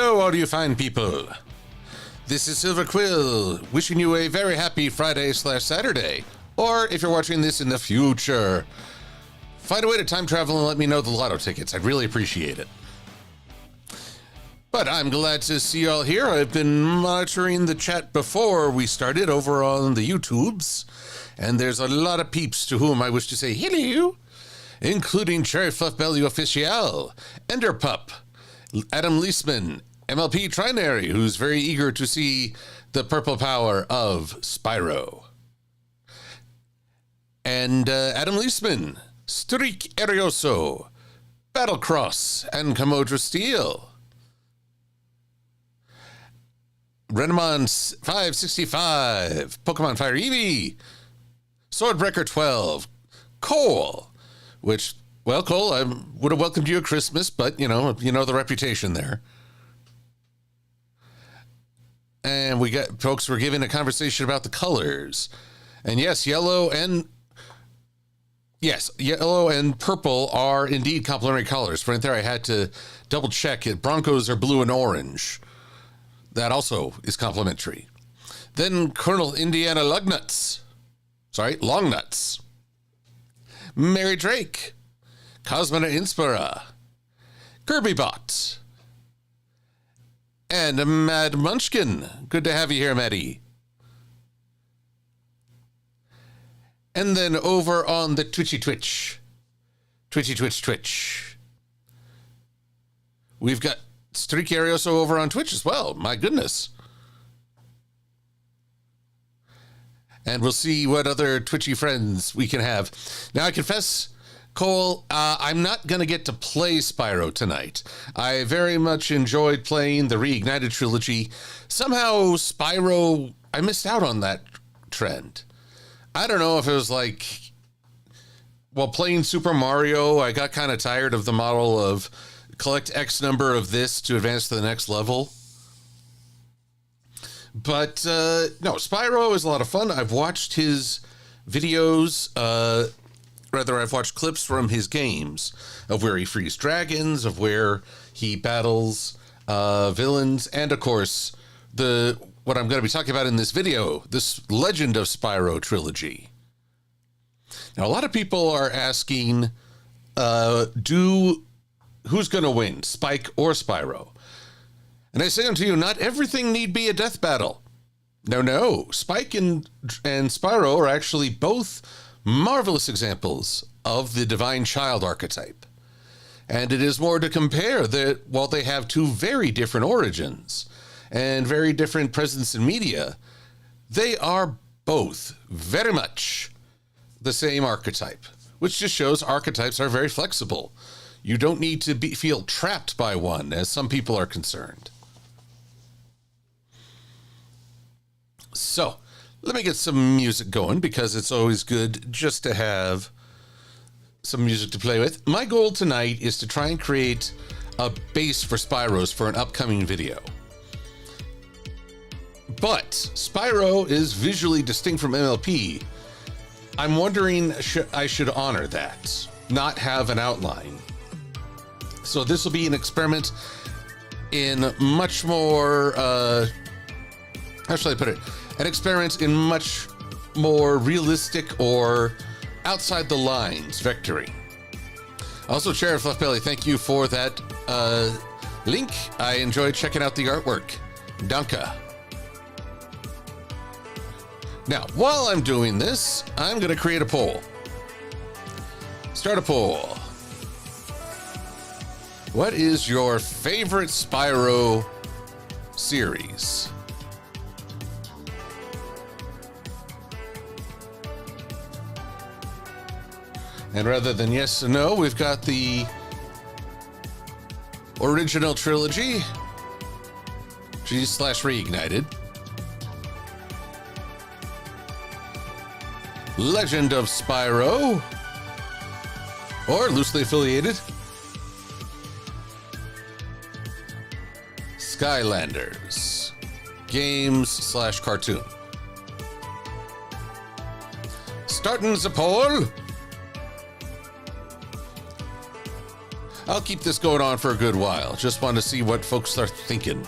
Hello, all you fine people. This is Silver-Quill, wishing you a very happy Friday/Saturday. Or if you're watching this in the future, find a way to time travel and let me know the lotto tickets. I'd really appreciate it. But I'm glad to see you all here. I've been monitoring the chat before we started over on the YouTubes, and there's a lot of peeps to whom I wish to say hello, including Cherry Fluff Belly Official, Enderpup, Adam Leisman, MLP Trinary, who's very eager to see the purple power of Spyro. And Adam Leisman, Streak Arioso, Battlecross, and Kamodra Steel. Renamon 565, Pokemon Fire Eevee, Swordbreaker 12, Cole, which, well, Cole, I would have welcomed you at Christmas, but you know the reputation there. And we got folks were giving a conversation about the colors. And yes, yellow and purple are indeed complementary colors. Right there, I had to double check it. Broncos are blue and orange. That also is complementary. Then Colonel Indiana Longnuts. Mary Drake. Cosmona Inspira. Kirbybot. And Mad Munchkin. Good to have you here, Maddie. And then over on the Twitch. We've got Streaky Arioso over on Twitch as well. My goodness. And we'll see what other Twitchy friends we can have. Now, I confess, Cole, I'm not going to get to play Spyro tonight. I very much enjoyed playing the Reignited trilogy. Somehow, Spyro, I missed out on that trend. I don't know if it was like, while playing Super Mario, I got kind of tired of the model of collect X number of this to advance to the next level. But, no, Spyro is a lot of fun. I've watched his videos, I've watched clips from his games of where he frees dragons, of where he battles villains, and of course, what I'm going to be talking about in this video, this Legend of Spyro trilogy. Now, a lot of people are asking, who's going to win, Spike or Spyro? And I say unto you, not everything need be a death battle. No. Spike and Spyro are actually both marvelous examples of the divine child archetype. And it is more to compare that while they have two very different origins and very different presence in media, they are both very much the same archetype, which just shows archetypes are very flexible. You don't need to feel trapped by one, as some people are concerned. So, let me get some music going, because it's always good just to have some music to play with. My goal tonight is to try and create a base for Spyros for an upcoming video. But Spyro is visually distinct from MLP. I'm wondering, I should honor that, not have an outline. So this will be an experiment in much more, how shall I put it? An experiment in much more realistic or outside the lines vectoring. Also, Sheriff Fluffbelly, thank you for that link. I enjoyed checking out the artwork. Danke. Now, while I'm doing this, I'm going to create a poll. Start a poll. What is your favorite Spyro series? And rather than yes and no, we've got the original trilogy, G/Reignited, Legend of Spyro, or loosely affiliated, Skylanders, games/cartoon. Starting the poll. I'll keep this going on for a good while. Just want to see what folks are thinking.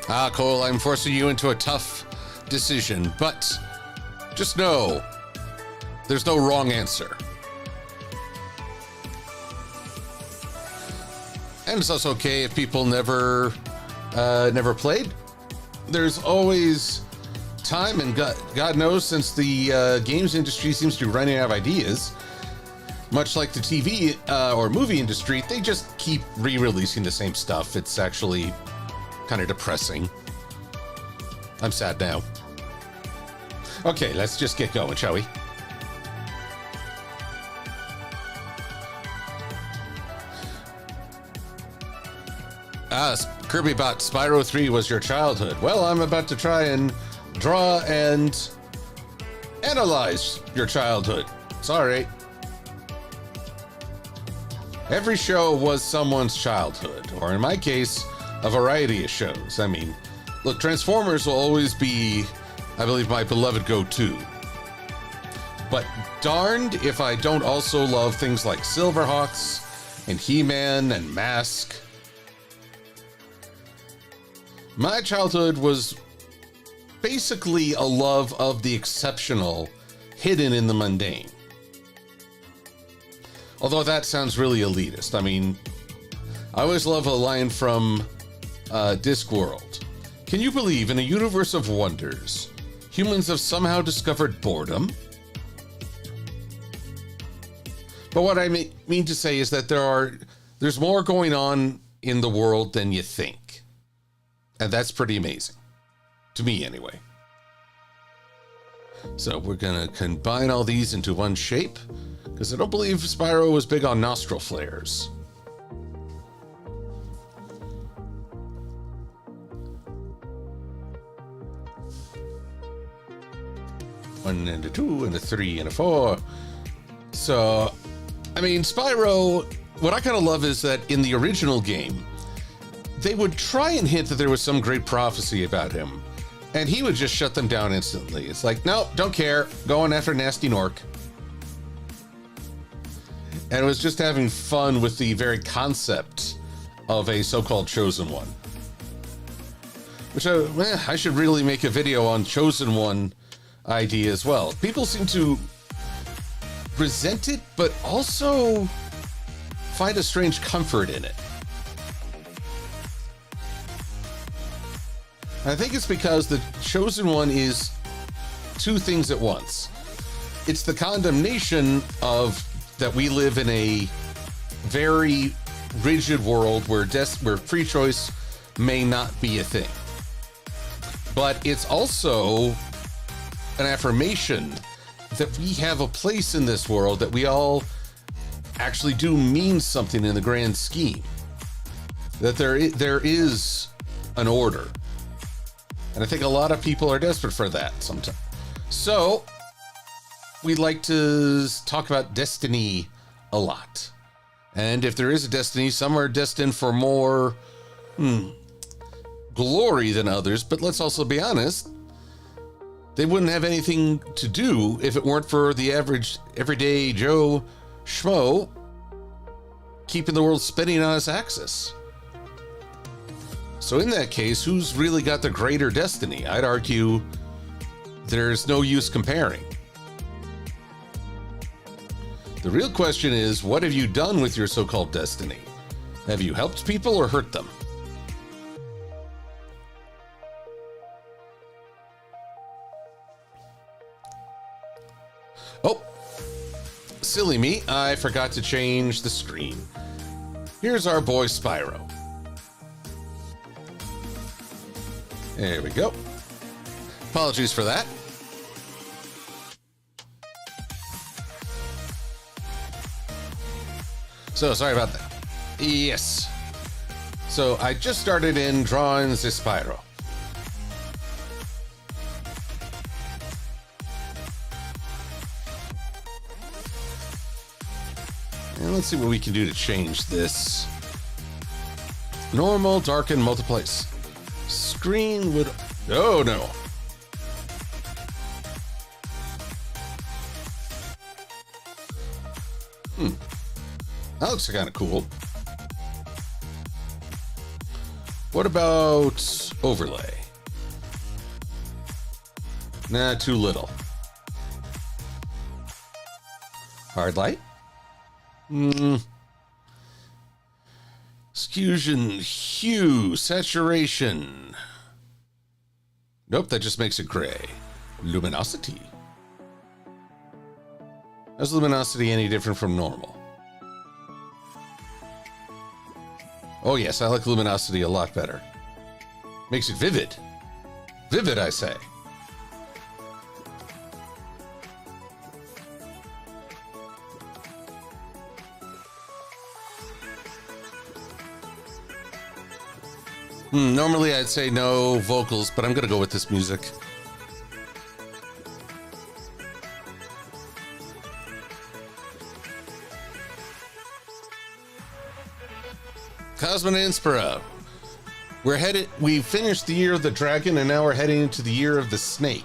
Ah, Cole, I'm forcing you into a tough decision, but just know there's no wrong answer. And it's also okay if people never played. There's always time, and God knows, since the games industry seems to be running out of ideas, much like the TV or movie industry, they just keep re-releasing the same stuff. It's actually kind of depressing. I'm sad now. Okay, let's just get going, shall we? Kirby Bot, Spyro 3 was your childhood. Well, I'm about to try and draw and analyze your childhood. Sorry. Every show was someone's childhood, or in my case, a variety of shows. I mean, look, Transformers will always be, I believe, my beloved go-to. But darned if I don't also love things like Silverhawks and He-Man and Mask. My childhood was basically a love of the exceptional hidden in the mundane. Although that sounds really elitist. I mean, I always love a line from Discworld. Can you believe in a universe of wonders, humans have somehow discovered boredom? But what I mean to say is that there's more going on in the world than you think. And that's pretty amazing. To me, anyway. So we're going to combine all these into one shape, because I don't believe Spyro was big on nostril flares. One and a two and a three and a four. So, I mean, Spyro, what I kind of love is that in the original game, they would try and hint that there was some great prophecy about him, and he would just shut them down instantly. It's like, no, don't care. Going after Nasty Nork. And it was just having fun with the very concept of a so-called Chosen One. Which I should really make a video on Chosen One idea as well. People seem to resent it, but also find a strange comfort in it. I think it's because the Chosen One is two things at once. It's the condemnation of that we live in a very rigid world where free choice may not be a thing. But it's also an affirmation that we have a place in this world, that we all actually do mean something in the grand scheme. That there is an order. And I think a lot of people are desperate for that sometimes. So, we'd like to talk about destiny a lot. And if there is a destiny, some are destined for more glory than others. But let's also be honest, they wouldn't have anything to do if it weren't for the average, everyday Joe Schmo keeping the world spinning on its axis. So in that case, who's really got the greater destiny? I'd argue there's no use comparing. The real question is, what have you done with your so-called destiny? Have you helped people or hurt them? Oh, silly me, I forgot to change the screen. Here's our boy Spyro. There we go. Apologies for that. So sorry about that. Yes. So I just started in drawing the Spyro. And let's see what we can do to change this. Normal, darken, multiply. Screen would... Oh, no. That looks kind of cool. What about overlay? Nah, too little. Hard light? Execution, hue, saturation. Nope, that just makes it gray. Luminosity. Is luminosity any different from normal? Oh yes, I like luminosity a lot better. Makes it vivid. Vivid, I say. Normally I'd say no vocals, but I'm gonna go with this music. Cosmin and Inspira. We finished the year of the dragon, and now we're heading into the year of the snake.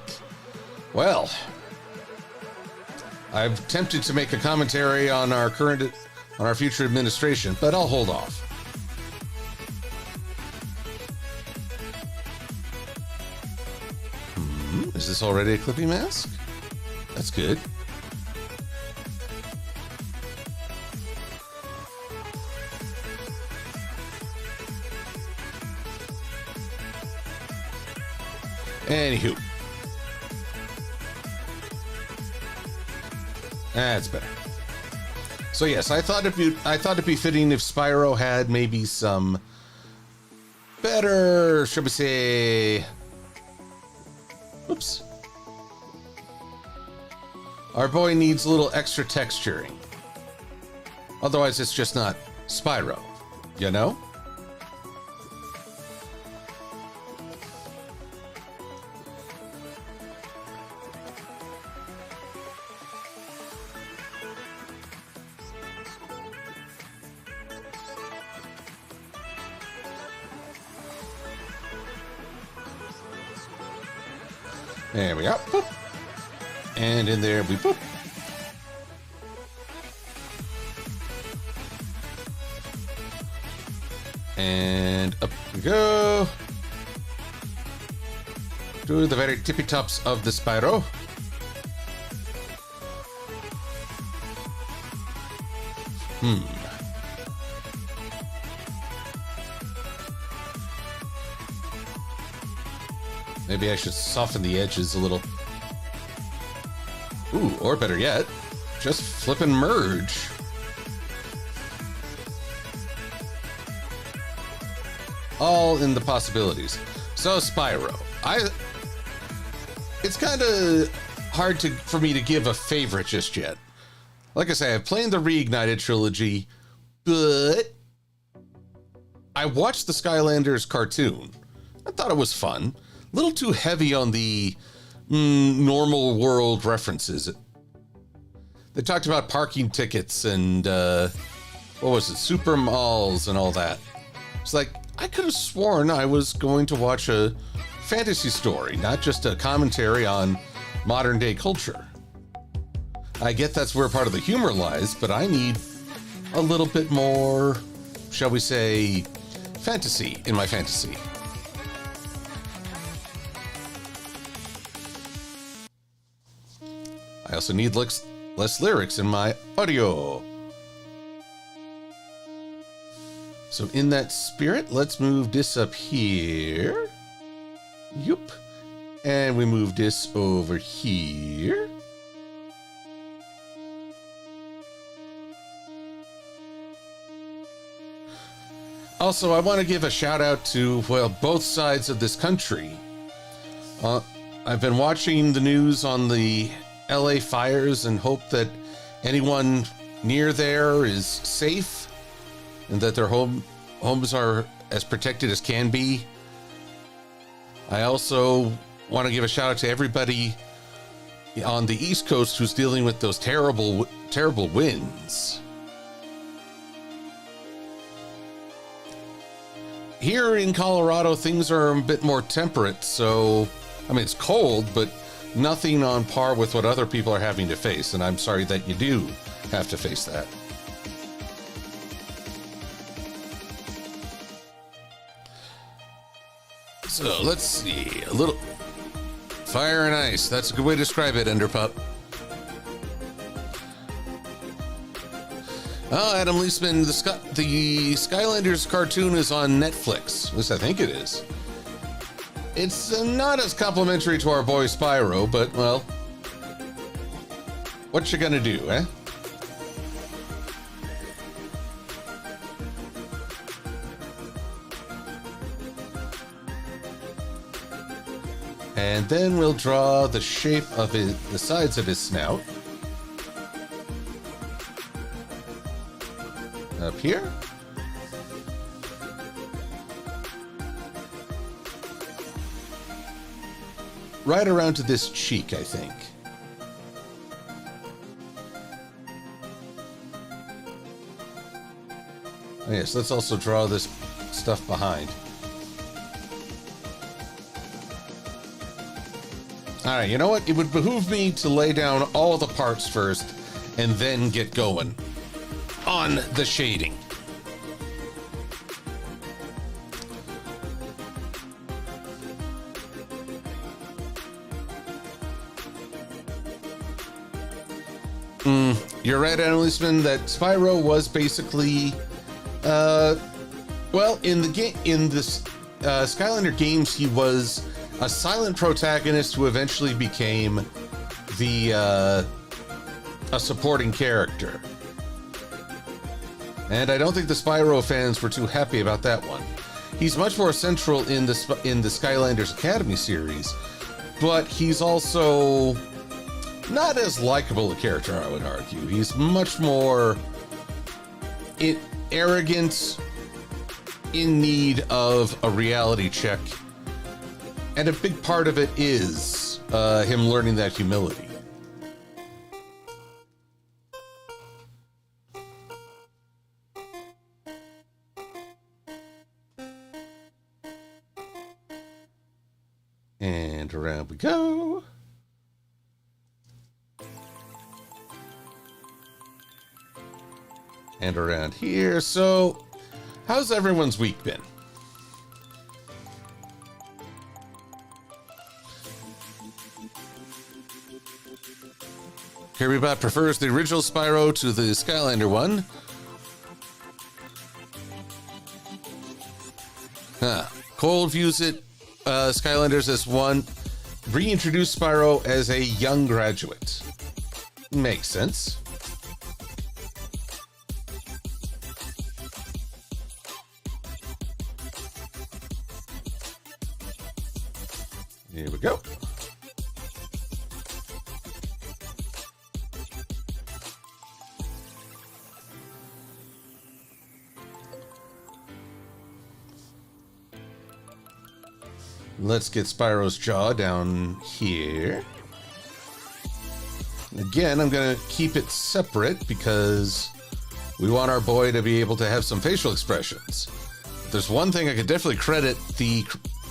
Well, I'm tempted to make a commentary on our future administration, but I'll hold off. Is this already a Clippy mask? That's good. Anywho. That's better. So yes, I thought it'd be fitting if Spyro had maybe some better, should we say, oops. Our boy needs a little extra texturing. Otherwise, it's just not Spyro, you know? There we go. Boop. And in there we boop. And up we go. To the very tippy tops of the Spyro. Maybe I should soften the edges a little. Ooh, or better yet, just flip and merge. All in the possibilities. So Spyro, it's kind of hard for me to give a favorite just yet. Like I say, I've played the Reignited trilogy, but I watched the Skylanders cartoon. I thought it was fun. A little too heavy on the normal world references. They talked about parking tickets and, what was it, super malls and all that. It's like, I could have sworn I was going to watch a fantasy story, not just a commentary on modern day culture. I get that's where part of the humor lies, but I need a little bit more, shall we say, fantasy in my fantasy. I also need less lyrics in my audio. So in that spirit, let's move this up here. Yup. And we move this over here. Also, I want to give a shout out to, well, both sides of this country. I've been watching the news on the LA fires and hope that anyone near there is safe and that their homes are as protected as can be. I also want to give a shout out to everybody on the East Coast who's dealing with those terrible winds. Here in Colorado, things are a bit more temperate, so, I mean, it's cold, but nothing on par with what other people are having to face, and I'm sorry that you do have to face that. So let's see. A little fire and ice. That's a good way to describe it, Enderpup. Oh, Adam Leisman, the Skylanders cartoon is on Netflix. At least I think it is. It's not as complimentary to our boy Spyro, but, well, what you gonna do, eh? And then we'll draw the shape of the sides of his snout. Up here. Right around to this cheek, I think. Oh, yes, let's also draw this stuff behind. Alright, you know what? It would behoove me to lay down all the parts first and then get going on the shading. You're right, Anneliesman, that Spyro was basically, well, in this Skylander games, he was a silent protagonist who eventually became a supporting character. And I don't think the Spyro fans were too happy about that one. He's much more central in the Skylanders Academy series, but he's also not as likable a character, I would argue. He's much more arrogant, in need of a reality check, and a big part of it is him learning that humility. And around we go. And around here. So, how's everyone's week been? KirbyBot prefers the original Spyro to the Skylander one. Cole views it, Skylanders as one. Reintroduce Spyro as a young graduate. Makes sense. Here we go. Let's get Spyro's jaw down here. Again, I'm going to keep it separate because we want our boy to be able to have some facial expressions. There's one thing I could definitely credit the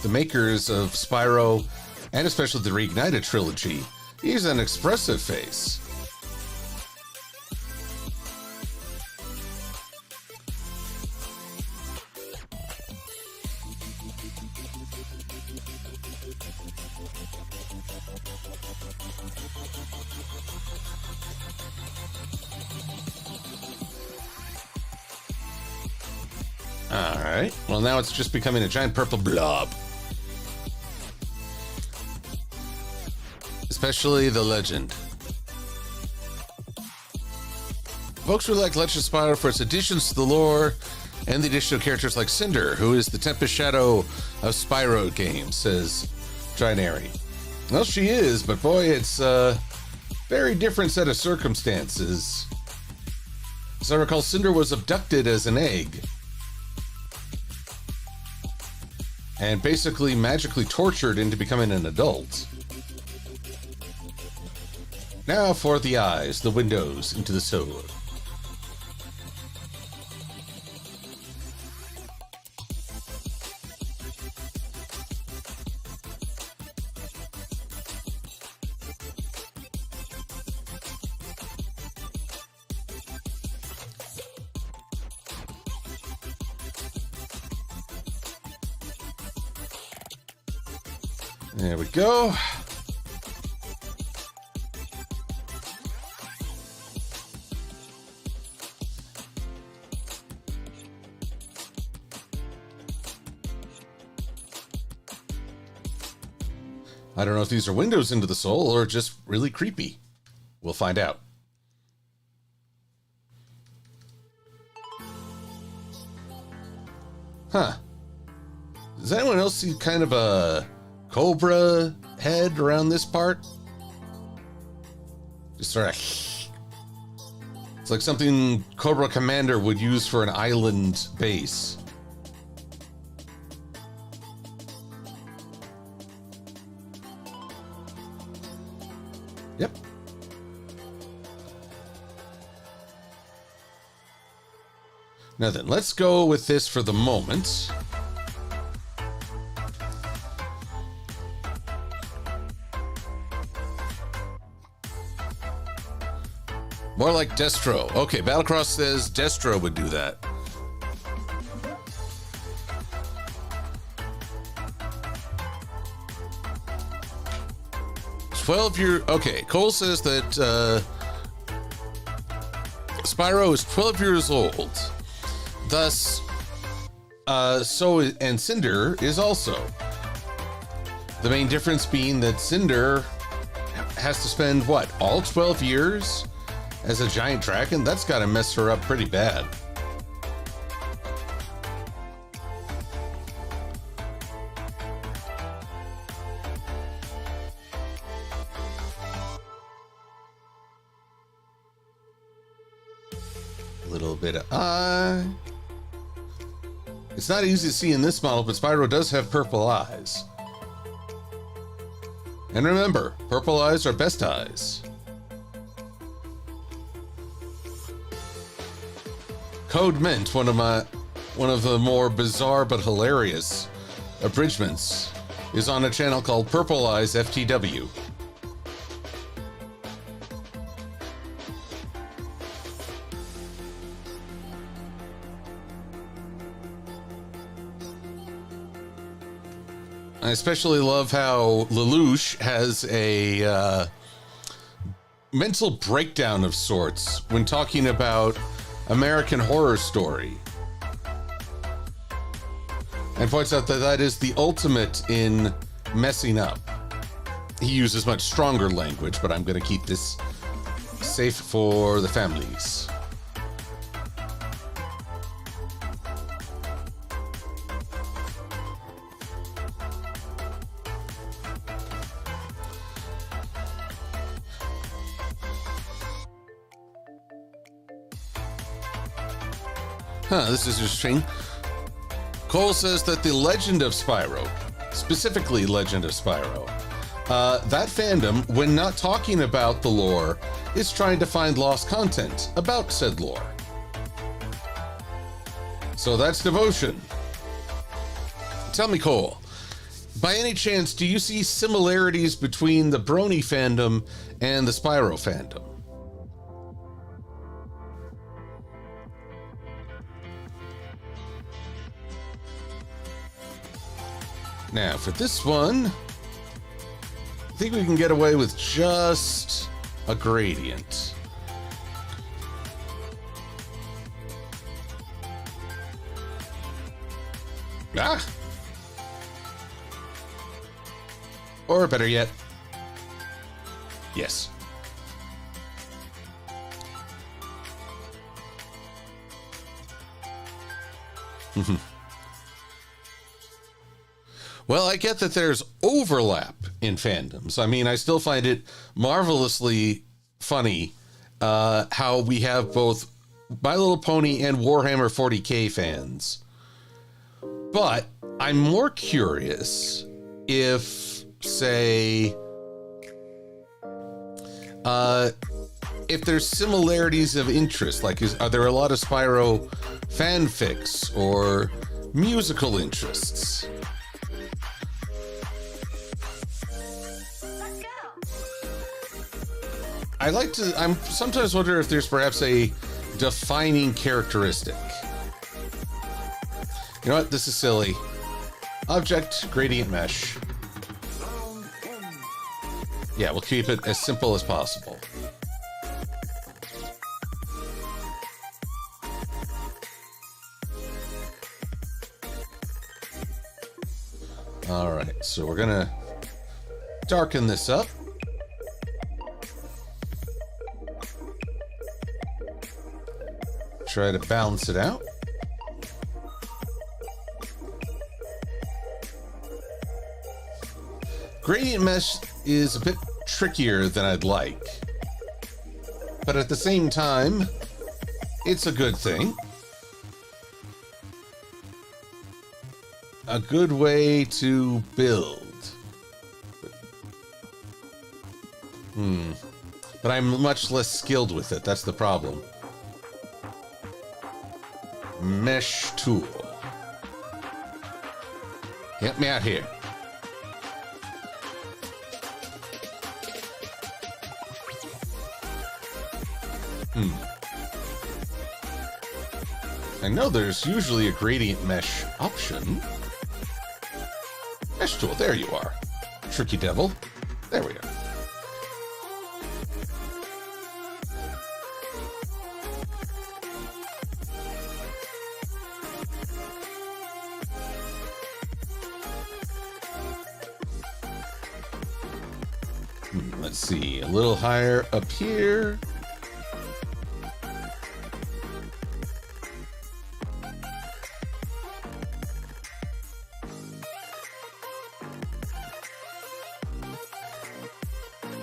makers of Spyro, and especially the Reignited trilogy. He's an expressive face. All right. Well, now it's just becoming a giant purple blob. Especially the legend. Folks really like Legend of Spyro for its additions to the lore and the additional characters like Cinder, who is the Tempest Shadow of Spyro games, says Drinary. Well, she is, but boy, it's a very different set of circumstances. As I recall, Cinder was abducted as an egg and basically magically tortured into becoming an adult. Now for the eyes, the windows into the soul. There we go. I don't know if these are windows into the soul or just really creepy. We'll find out. Huh. Does anyone else see kind of a cobra head around this part? Just sort of... It's like something Cobra Commander would use for an island base. Yep. Now then, let's go with this for the moment. More like Destro. Okay, Battlecross says Destro would do that. Okay, Cole says that Spyro is 12 years old. Thus, and Cinder is also. The main difference being that Cinder has to spend, what, all 12 years as a giant dragon? That's got to mess her up pretty bad. A little bit of eye. It's not easy to see in this model, but Spyro does have purple eyes. And remember, purple eyes are best eyes. Code Mint, one of the more bizarre but hilarious abridgments, is on a channel called Purple Eyes FTW. I especially love how Lelouch has a mental breakdown of sorts when talking about American Horror Story, and points out that that is the ultimate in messing up. He uses much stronger language, but I'm going to keep this safe for the families. This is interesting. Cole says that the Legend of Spyro, specifically Legend of Spyro, that fandom, when not talking about the lore, is trying to find lost content about said lore. So that's devotion. Tell me, Cole, by any chance, do you see similarities between the Brony fandom and the Spyro fandom? Now, for this one, I think we can get away with just a gradient. Ah! Or better yet, yes. Well, I get that there's overlap in fandoms. I mean, I still find it marvelously funny how we have both My Little Pony and Warhammer 40K fans. But I'm more curious if, say, if there's similarities of interest. Like, are there a lot of Spyro fanfics or musical interests? I'm sometimes wonder if there's perhaps a defining characteristic. You know what? This is silly. Object gradient mesh. Yeah, we'll keep it as simple as possible. All right, so we're gonna darken this up. Try to balance it out. Gradient mesh is a bit trickier than I'd like, but at the same time, it's a good thing. A good way to build. But I'm much less skilled with it. That's the problem. Mesh tool. Help me out here. I know there's usually a gradient mesh option. Mesh tool, there you are. Tricky devil. There we are. Let's see, a little higher up here.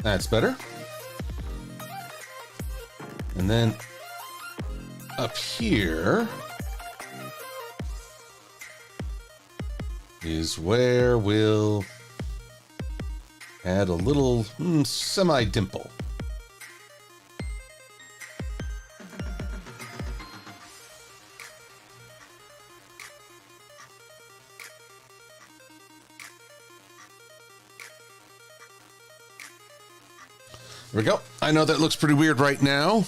That's better. And then up here is where we'll add a little semi-dimple. There we go. I know that looks pretty weird right now,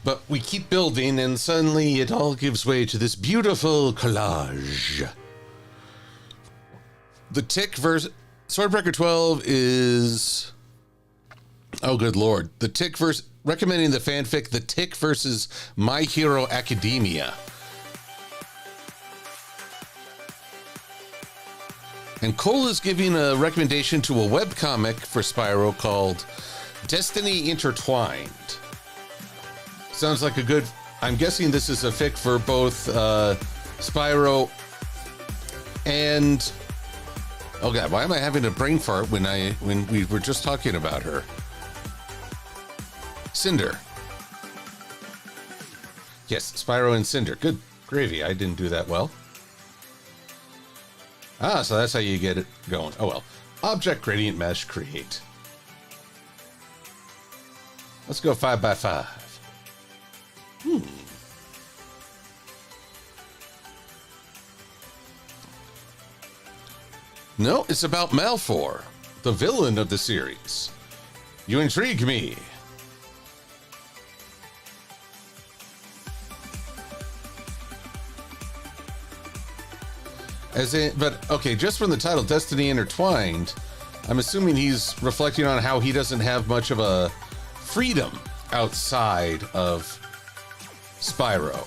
but we keep building and suddenly it all gives way to this beautiful collage. The Tick versus Swordbreaker 12 is, oh good lord, the Tick versus, recommending the fanfic The Tick versus My Hero Academia. And Cole is giving a recommendation to a webcomic for Spyro called Destiny Intertwined. Sounds like a good, I'm guessing this is a fic for both Spyro and, oh god, why am I having a brain fart when we were just talking about her? Cinder. Yes, Spyro and Cinder. Good gravy. I didn't do that well. Ah, so that's how you get it going. Oh well. Object gradient mesh create. Let's go 5 by 5. No, it's about Malfor, the villain of the series. You intrigue me. But okay, just from the title, Destiny Intertwined, I'm assuming he's reflecting on how he doesn't have much of a freedom outside of Spyro.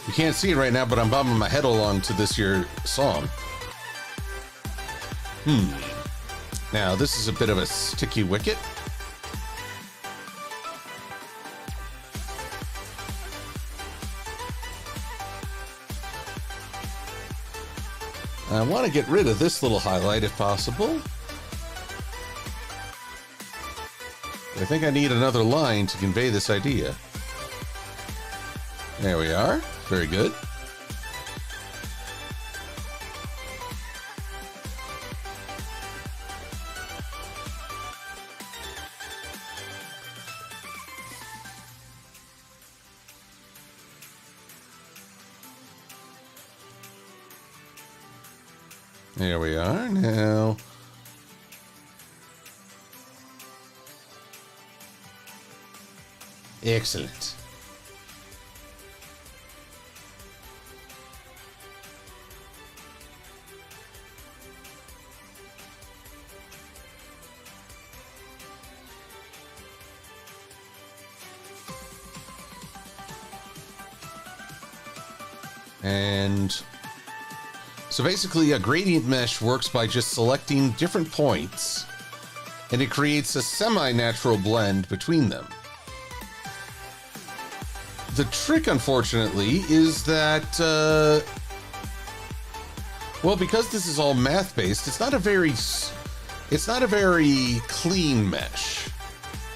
You can't see it right now, but I'm bobbing my head along to this here song. Now, this is a bit of a sticky wicket. I want to get rid of this little highlight if possible. I think I need another line to convey this idea. There we are. Very good. There we are now. Excellent. And so basically a gradient mesh works by just selecting different points, and it creates a semi-natural blend between them. The trick, unfortunately, is that, well, because this is all math-based, it's not a very clean mesh.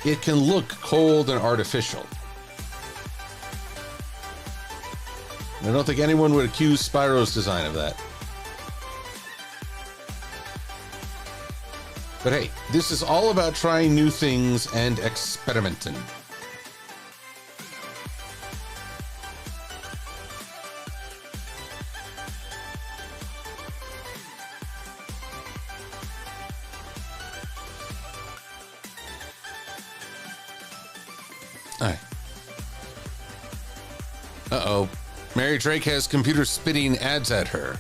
It can look cold and artificial. I don't think anyone would accuse Spyro's design of that. But hey, this is all about trying new things and experimenting. Alright. Uh-oh. Mary Drake has computer spitting ads at her.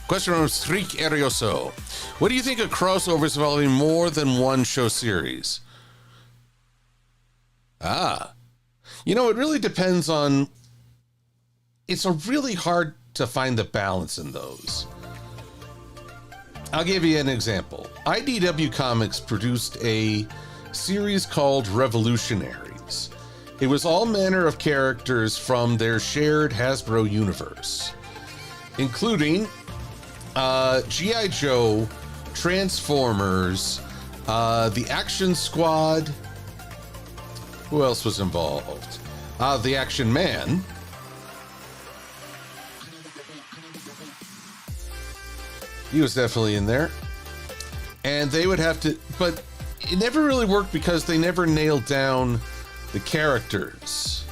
Question from Streak Arioso. What do you think of crossovers involving more than one show series? You know, it really depends on... It's really hard to find the balance in those. I'll give you an example. IDW Comics produced a series called Revolutionaries. It was all manner of characters from their shared Hasbro universe, including G.I. Joe, Transformers, the Action Squad. Who else was involved? The Action Man. He was definitely in there. And they would have to, but it never really worked because they never nailed down the characters.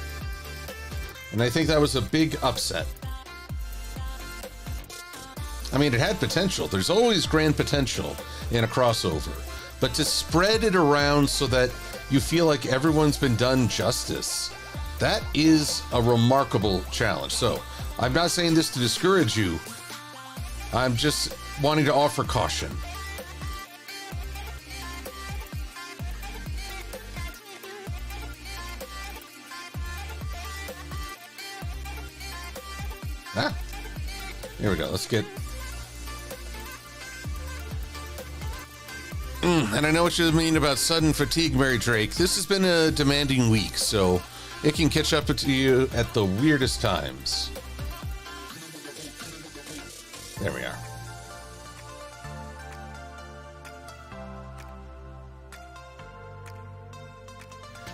And I think that was a big upset. I mean, it had potential. There's always grand potential in a crossover. But to spread it around so that you feel like everyone's been done justice, that is a remarkable challenge. So, I'm not saying this to discourage you. I'm just wanting to offer caution. Here we go. Let's get... and I know what you mean about sudden fatigue, Mary Drake. This has been a demanding week, so it can catch up to you at the weirdest times. There we are.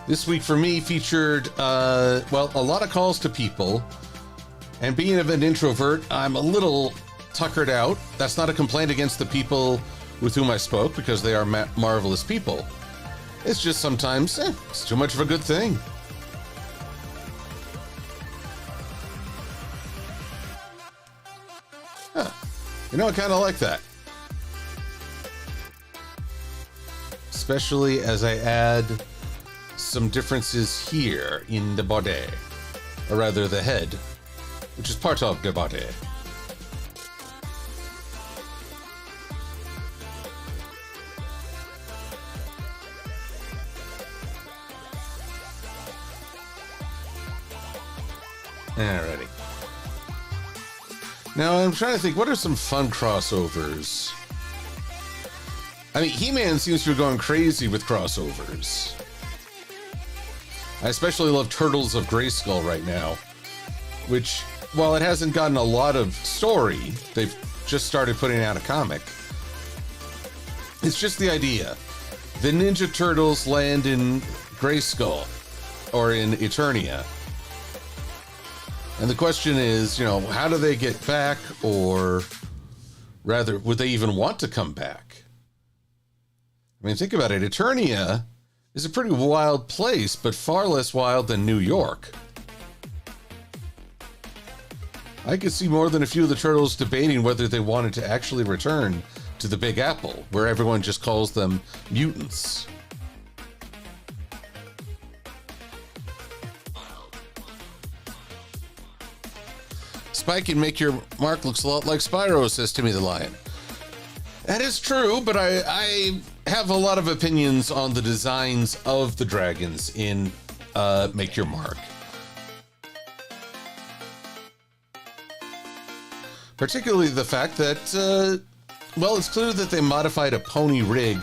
This week for me featured, well, a lot of calls to people. And being an introvert, I'm a little tuckered out. That's not a complaint against the people with whom I spoke, because they are marvelous people. It's just sometimes, it's too much of a good thing. Huh. You know, I kind of like that. Especially as I add some differences here in the body. Or rather, the head, which is part of the body. Alrighty. Now I'm trying to think, what are some fun crossovers? I mean, He-Man seems to be going crazy with crossovers. I especially love Turtles of Grayskull right now, which, while it hasn't gotten a lot of story, they've just started putting out a comic. It's just the idea. The Ninja Turtles land in Grayskull, or in Eternia. And the question is, you know, how do they get back, or rather, would they even want to come back? I mean, think about it. Eternia is a pretty wild place, but far less wild than New York. I could see more than a few of the turtles debating whether they wanted to actually return to the Big Apple, where everyone just calls them mutants. Spike and Make Your Mark looks a lot like Spyro, says Timmy the Lion. That is true, but I have a lot of opinions on the designs of the dragons in Make Your Mark. Particularly the fact that, well, it's clear that they modified a pony rig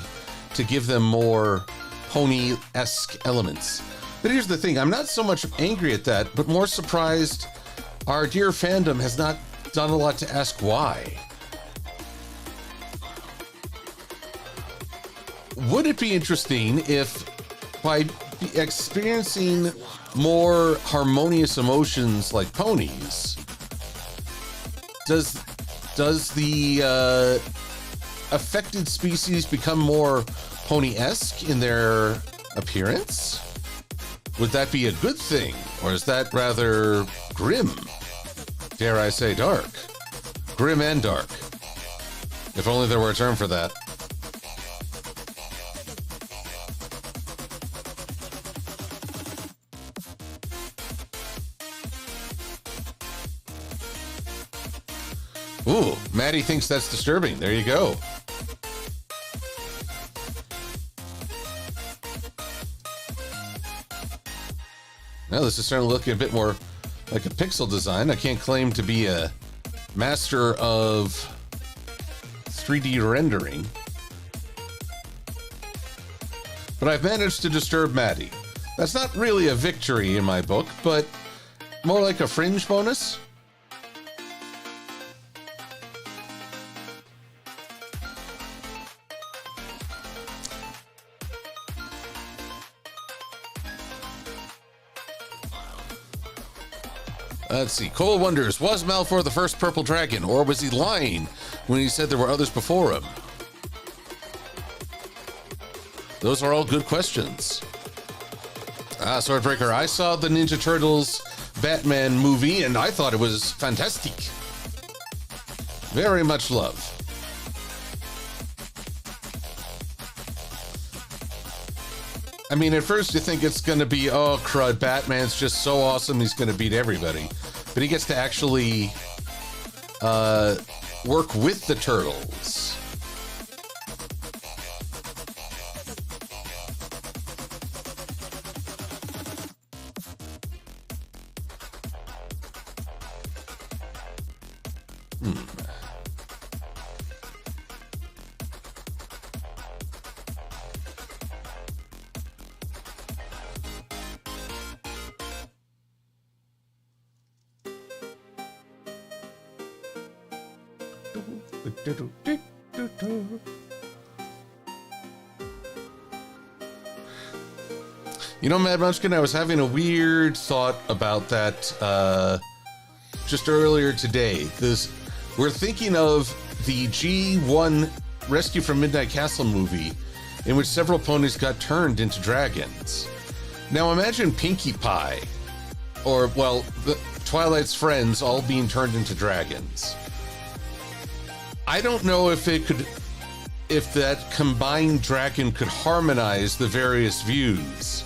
to give them more pony-esque elements. But here's the thing, I'm not so much angry at that, but more surprised our dear Fandom has not done a lot to ask why. Would it be interesting if, by experiencing more harmonious emotions like ponies, does the affected species become more pony-esque in their appearance? Would that be a good thing, or is that rather grim? Dare I say dark? Grim and dark. If only there were a term for that. Ooh, Maddie thinks that's disturbing. There you go. Now this is starting to look a bit more like a pixel design. I can't claim to be a master of 3D rendering, but I've managed to disturb Maddie. That's not really a victory in my book, but more like a fringe bonus. Let's see. Cole wonders, was Malfoy the first purple dragon, or was he lying when he said there were others before him? Those are all good questions. Swordbreaker, I saw the Ninja Turtles Batman movie, and I thought it was fantastic. Very much love. I mean, at first you think it's going to be, oh, crud, Batman's just so awesome, he's going to beat everybody. But he gets to actually work with the Turtles. You know, Mad Munchkin, I was having a weird thought about that just earlier today. We're thinking of the G1 Rescue from Midnight Castle movie, in which several ponies got turned into dragons. Now imagine Pinkie Pie, or, well, the Twilight's friends all being turned into dragons. I don't know if that combined dragon could harmonize the various views,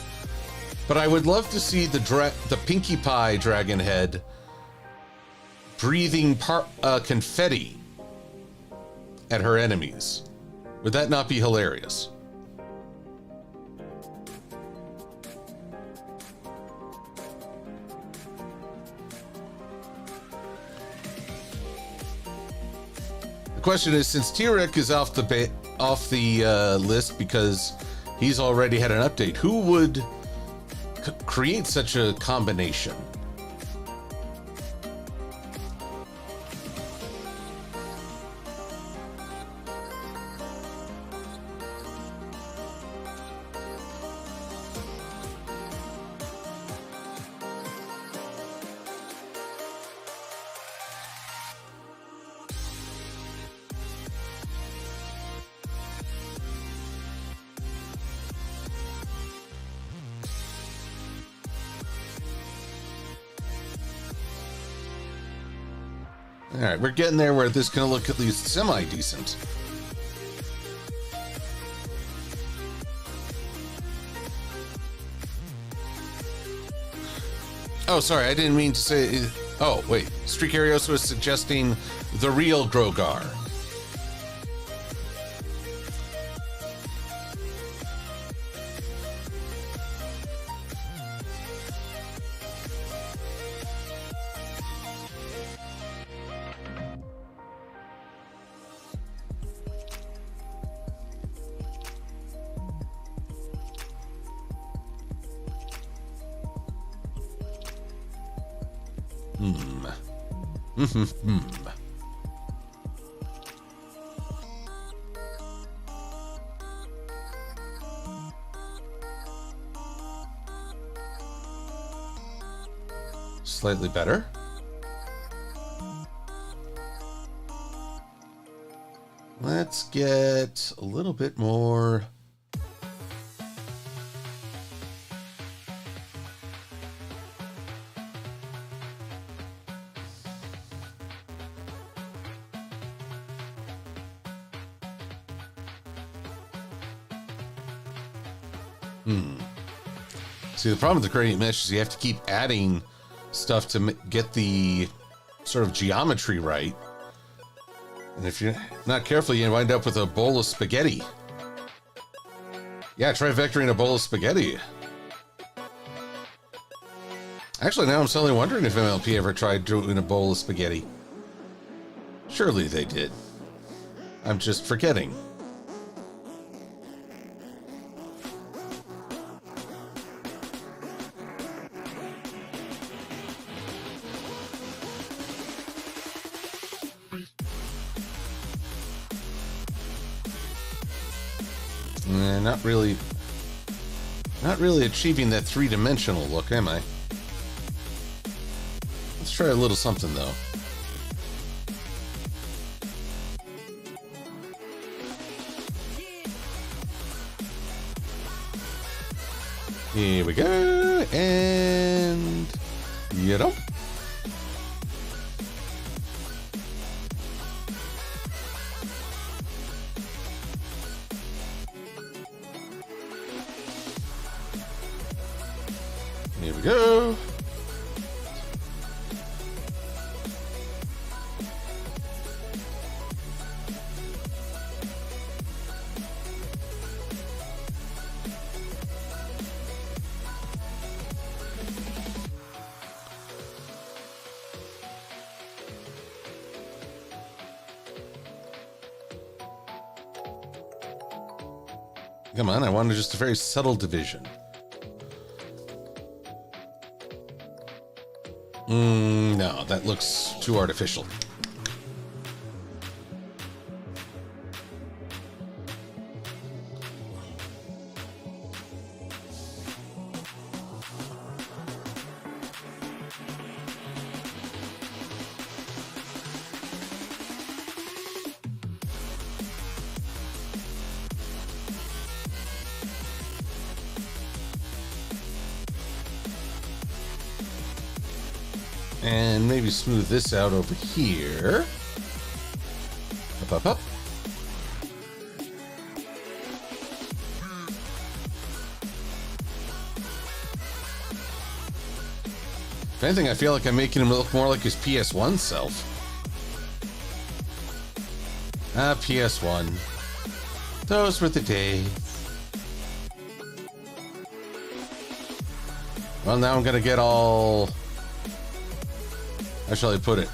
but I would love to see the Pinkie Pie dragon head breathing confetti at her enemies. Would that not be hilarious? The question is, since T-Rex is off the list because he's already had an update, who would create such a combination? All right, we're getting there where this can look at least semi-decent. Oh, sorry, I didn't mean to say... Oh, wait. Streakarios was suggesting the real Grogar. Slightly better. Let's get a little bit more. See, the problem with the gradient mesh is you have to keep adding stuff to get the sort of geometry right. And if you're not careful, you wind up with a bowl of spaghetti. Yeah, try vectoring a bowl of spaghetti. Actually, now I'm suddenly wondering if MLP ever tried doing a bowl of spaghetti. Surely they did. I'm just forgetting. Not really achieving that three-dimensional look, am I? Let's try a little something, though. Here we go, and you know. Here we go. Come on, I wanted just a very subtle division. No, that looks too artificial. And maybe smooth this out over here. Up, up, up. If anything, I feel like I'm making him look more like his PS1 self. Ah, PS1. Those were the days. Well, now I'm gonna get all... How shall I put it?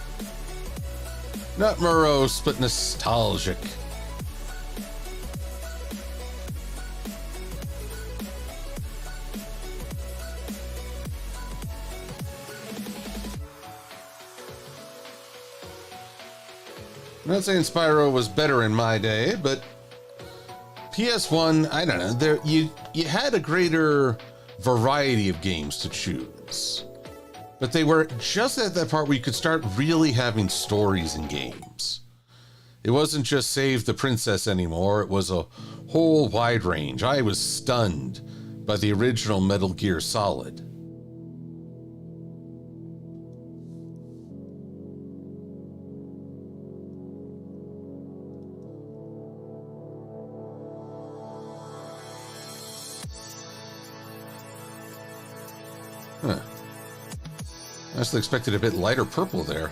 Not morose, but nostalgic. I'm not saying Spyro was better in my day, but PS1, I don't know, you had a greater variety of games to choose. But they were just at that part where you could start really having stories in games. It wasn't just save the princess anymore, it was a whole wide range. I was stunned by the original Metal Gear Solid. I still expected a bit lighter purple there.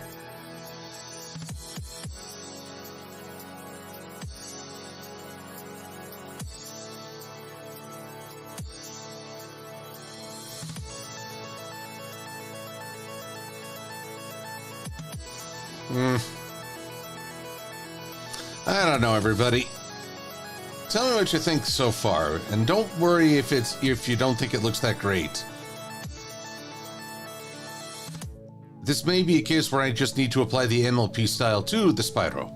I don't know, everybody. Tell me what you think so far, and don't worry if you don't think it looks that great. This may be a case where I just need to apply the MLP style to the Spyro.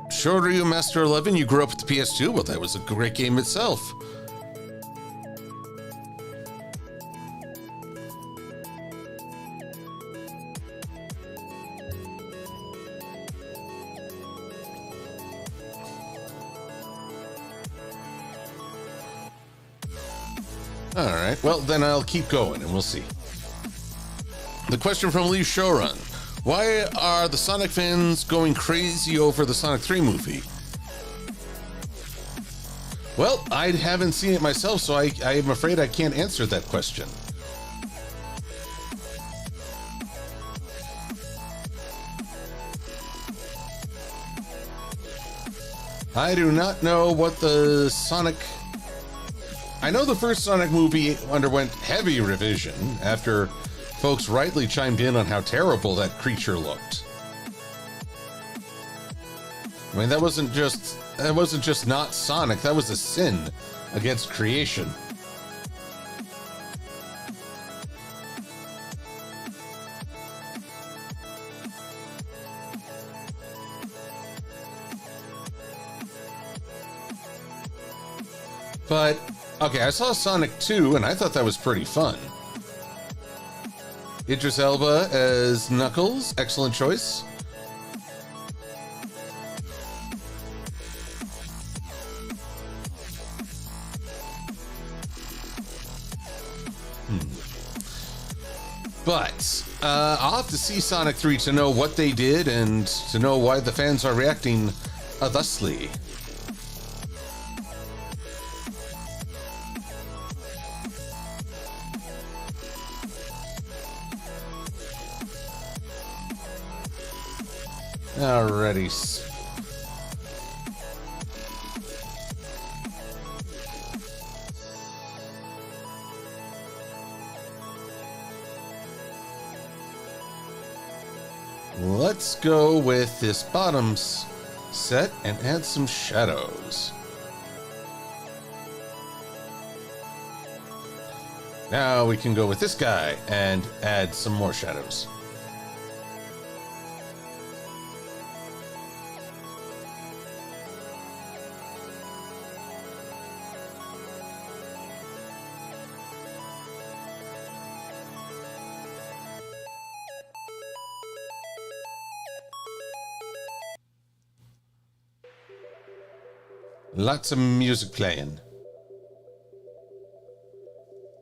Shoryu Master 11, you grew up with the PS2? Well, that was a great game itself. Alright, well then I'll keep going and we'll see. The question from Lee Showrun. Why are the Sonic fans going crazy over the Sonic 3 movie? Well, I haven't seen it myself, so I am afraid I can't answer that question. I do not know what the Sonic... I know the first Sonic movie underwent heavy revision after folks rightly chimed in on how terrible that creature looked. I mean, that wasn't just not Sonic, that was a sin against creation. But, okay, I saw Sonic 2, and I thought that was pretty fun. Idris Elba as Knuckles, excellent choice. But, I'll have to see Sonic 3 to know what they did and to know why the fans are reacting thusly. Alrighty. Let's go with this bottom set and add some shadows. Now we can go with this guy and add some more shadows. Lots of music playing.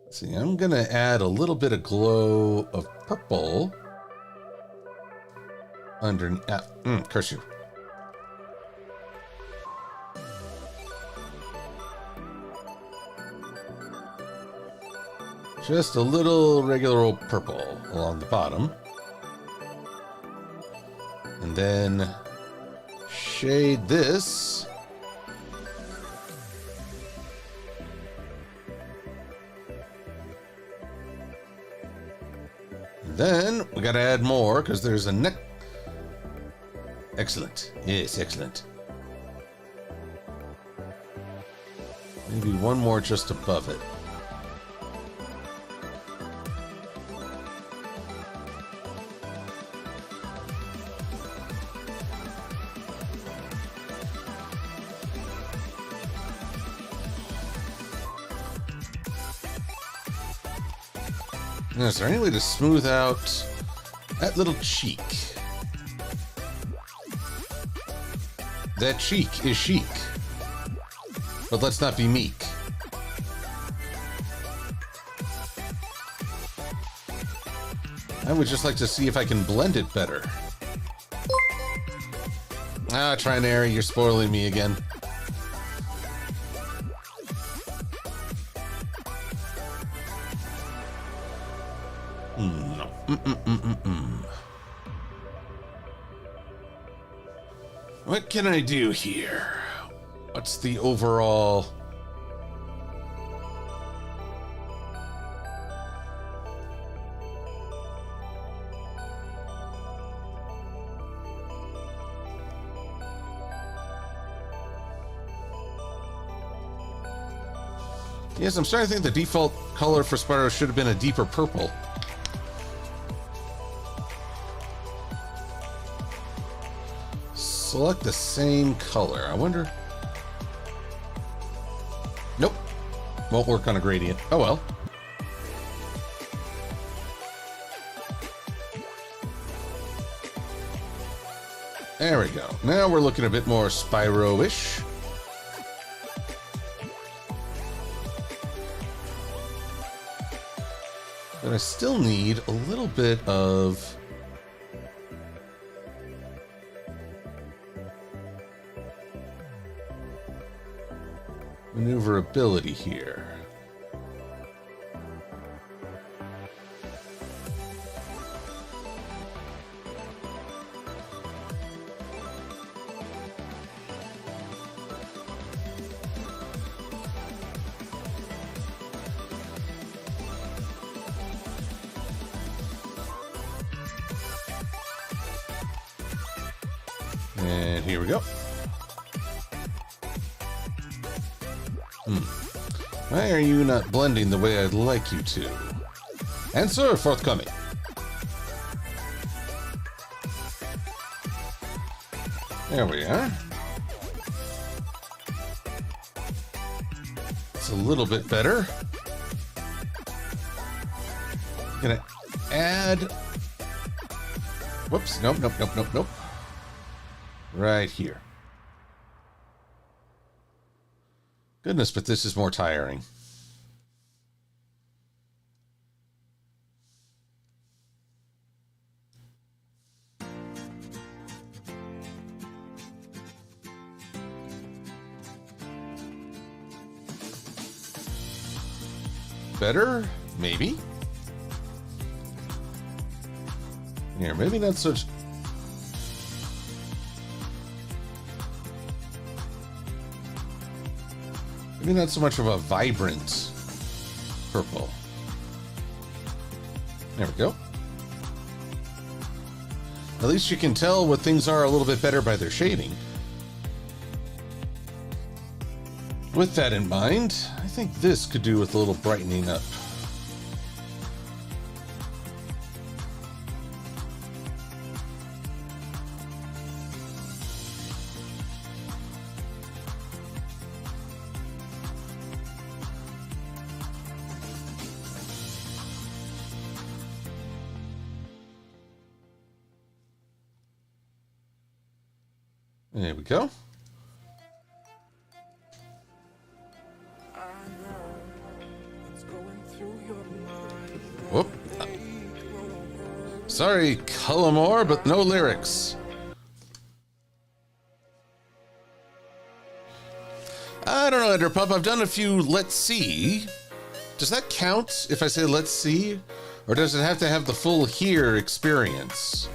Let's see, I'm gonna add a little bit of glow of purple underneath. Curse you. Just a little regular old purple along the bottom. And then shade this. Then we gotta add more because there's a neck. Excellent. Yes, excellent. Maybe one more just above it. Now, is there any way to smooth out that little cheek? That cheek is chic. But let's not be meek. I would just like to see if I can blend it better. Ah, Trinary, you're spoiling me again. No. What can I do here? What's the overall... Yes, I'm starting to think the default color for Spyro should have been a deeper purple. Select the same color. I wonder... Nope. Won't work on a gradient. Oh well. There we go. Now we're looking a bit more Spyro-ish. But I still need a little bit of... maneuverability here. And here we go. Why are you not blending the way I'd like you to? Answer forthcoming. There we are. It's a little bit better. Gonna add... Whoops, nope. Right here. Goodness, but this is more tiring. Better? Maybe? Here, maybe not such... Maybe not so much of a vibrant purple. There we go. At least you can tell what things are a little bit better by their shading. With that in mind, I think this could do with a little brightening up. There we go. Whoop. Sorry, Cullimore, but no lyrics. I don't know, Enderpup. I've done a few Let's See. Does that count if I say Let's See? Or does it have to have the full Here experience?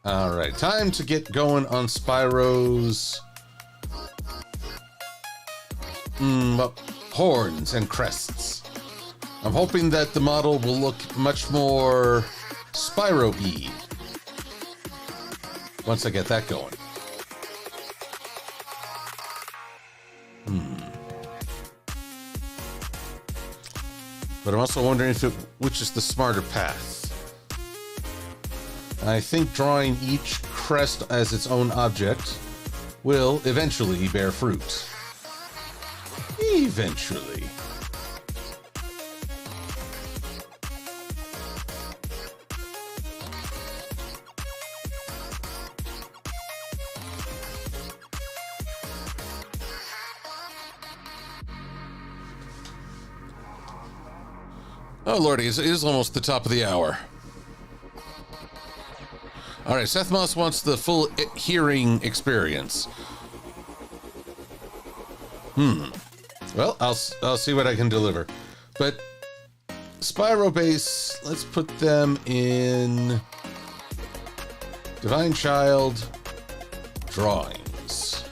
Alright, time to get going on Spyro's horns and crests. I'm hoping that the model will look much more Spyro-y once I get that going. But I'm also wondering which is the smarter path. I think drawing each crest as its own object will eventually bear fruit. Eventually. Oh, Lordy, it is almost the top of the hour. All right, Seth Moss wants the full hearing experience. Well, I'll see what I can deliver. But Spyro base, let's put them in Divine Child drawings.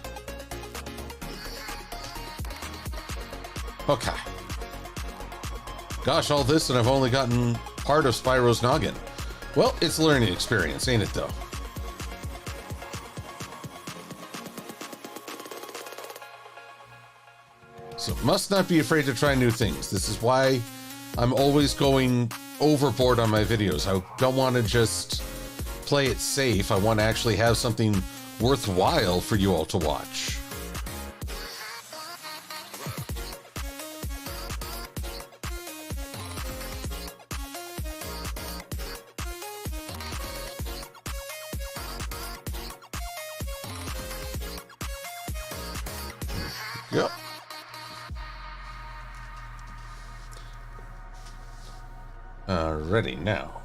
Okay. Gosh, all this and I've only gotten part of Spyro's noggin. Well, it's a learning experience, ain't it, though? So must not be afraid to try new things. This is why I'm always going overboard on my videos. I don't want to just play it safe. I want to actually have something worthwhile for you all to watch. Yep. Ready now.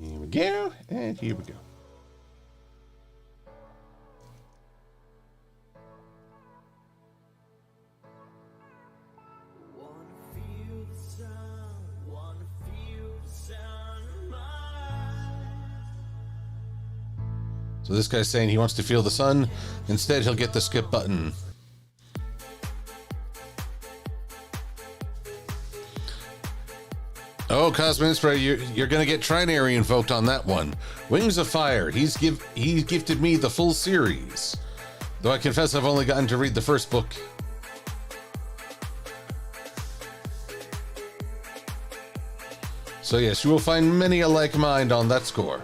Here we go, and here we go. So this guy's saying he wants to feel the sun. Instead, he'll get the skip button. Oh, Cosmin Spray, you're going to get Trinary invoked on that one. Wings of Fire. He gifted me the full series. Though I confess I've only gotten to read the first book. So yes, you will find many a like mind on that score.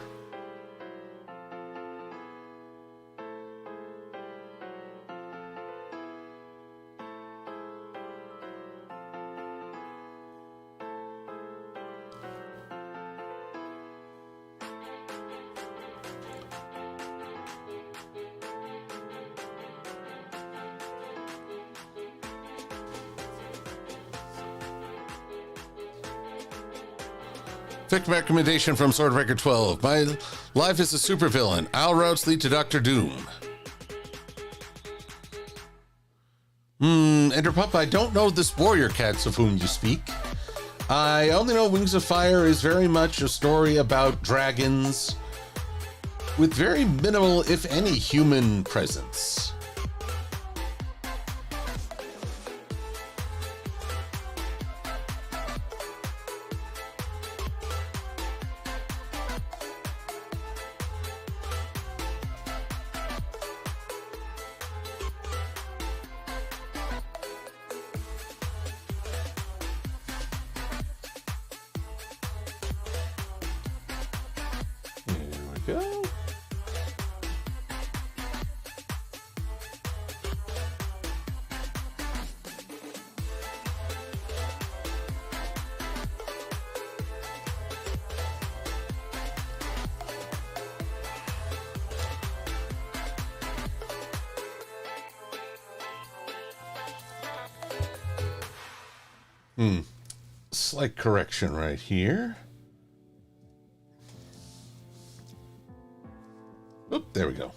Fic recommendation from Swordbreaker 12. My life is a supervillain. Owl routes lead to Doctor Doom. Enderpup, I don't know this warrior cats of whom you speak. I only know Wings of Fire is very much a story about dragons with very minimal, if any, human presence. Go. Slight correction right here. Oop, there we go.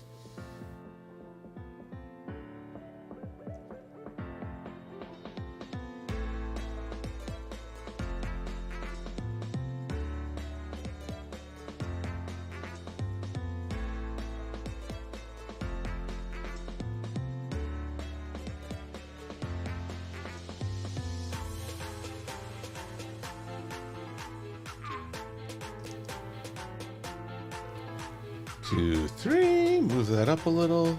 Two, three, move that up a little.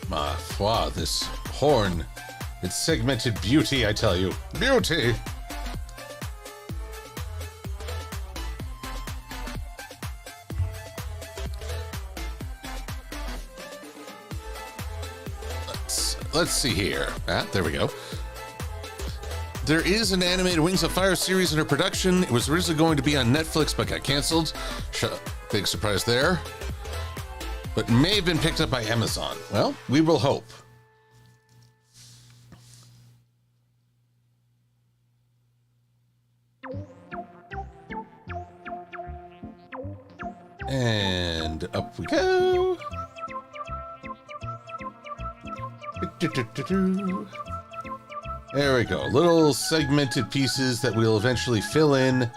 Ma foi, this horn. It's segmented beauty, I tell you. Beauty! Let's see here. Ah, there we go. There is an animated Wings of Fire series under production. It was originally going to be on Netflix, but got canceled. Big surprise there. But may have been picked up by Amazon. Well, we will hope. And up we go. There we go. Little segmented pieces that we'll eventually fill in.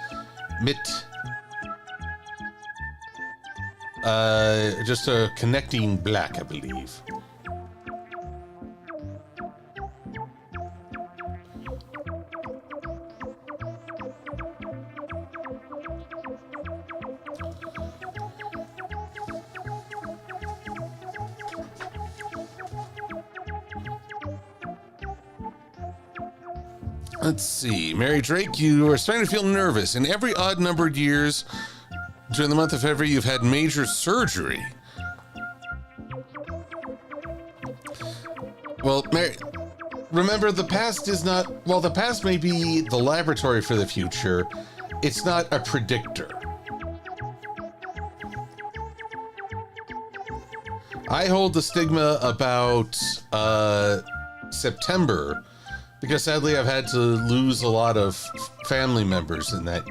Just a connecting black, I believe. Let's see. Mary Drake, you are starting to feel nervous. In every odd-numbered years during the month of February, you've had major surgery. Well, Mary, remember, the past is not... Well, the past may be the laboratory for the future. It's not a predictor. I hold the stigma about September, because sadly I've had to lose a lot of family members in that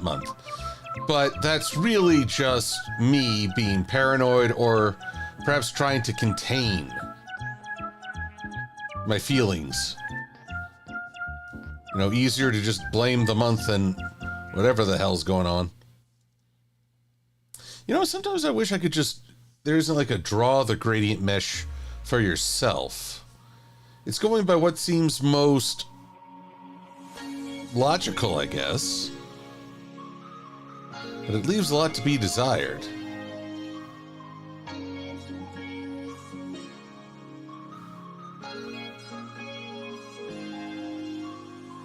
month. But that's really just me being paranoid or perhaps trying to contain my feelings. You know, easier to just blame the month than whatever the hell's going on. You know, sometimes I wish I could just... There isn't like a draw the gradient mesh for yourself. It's going by what seems most logical, I guess. But it leaves a lot to be desired.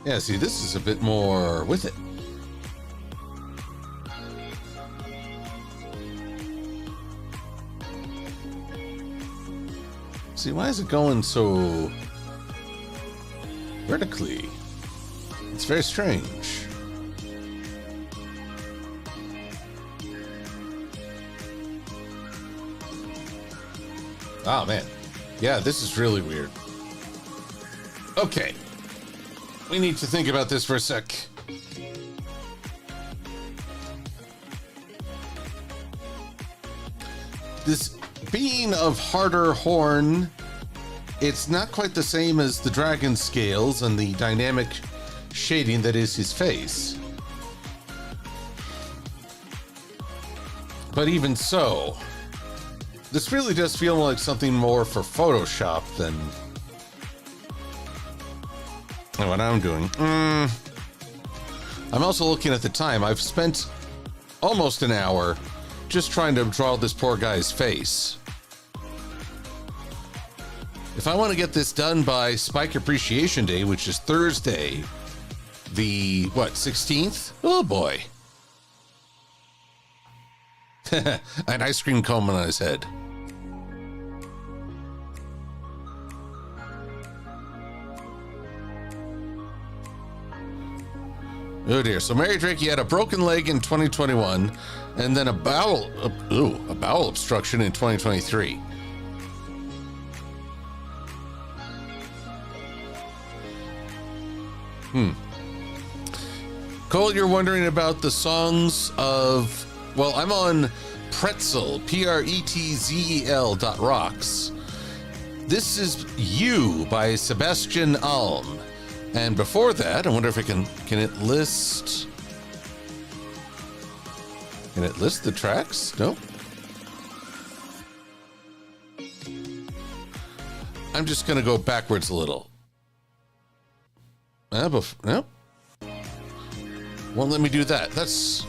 Yeah, see, this is a bit more with it. See, why is it going so vertically? It's very strange. Oh, man. Yeah, this is really weird. Okay. We need to think about this for a sec. This being of harder horn, it's not quite the same as the dragon scales and the dynamic shading that is his face. But even so, this really does feel like something more for Photoshop than what I'm doing. I'm also looking at the time. I've spent almost an hour just trying to draw this poor guy's face. If I want to get this done by Spike Appreciation Day, which is Thursday, the, 16th? Oh boy. An ice cream cone on his head. Oh dear. So Mary Drake, you had a broken leg in 2021, and then a bowel obstruction in 2023. Cole, you're wondering about the songs of... Well, I'm on Pretzel, Pretzel.rocks. This is You by Sebastian Alm. And before that, I wonder if it can it list... Can it list the tracks? Nope. I'm just going to go backwards a little. Nope. Won't let me do that. That's...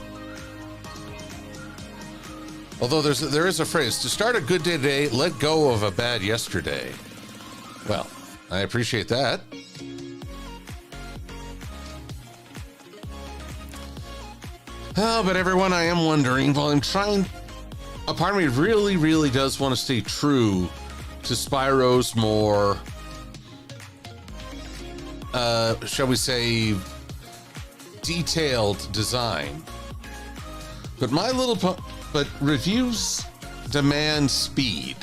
Although there is a phrase, to start a good day today, let go of a bad yesterday. Well, I appreciate that. Oh, but everyone, I am wondering, while I'm trying, a part of me really, really does want to stay true to Spyro's more, shall we say, detailed design. But but reviews demand speed.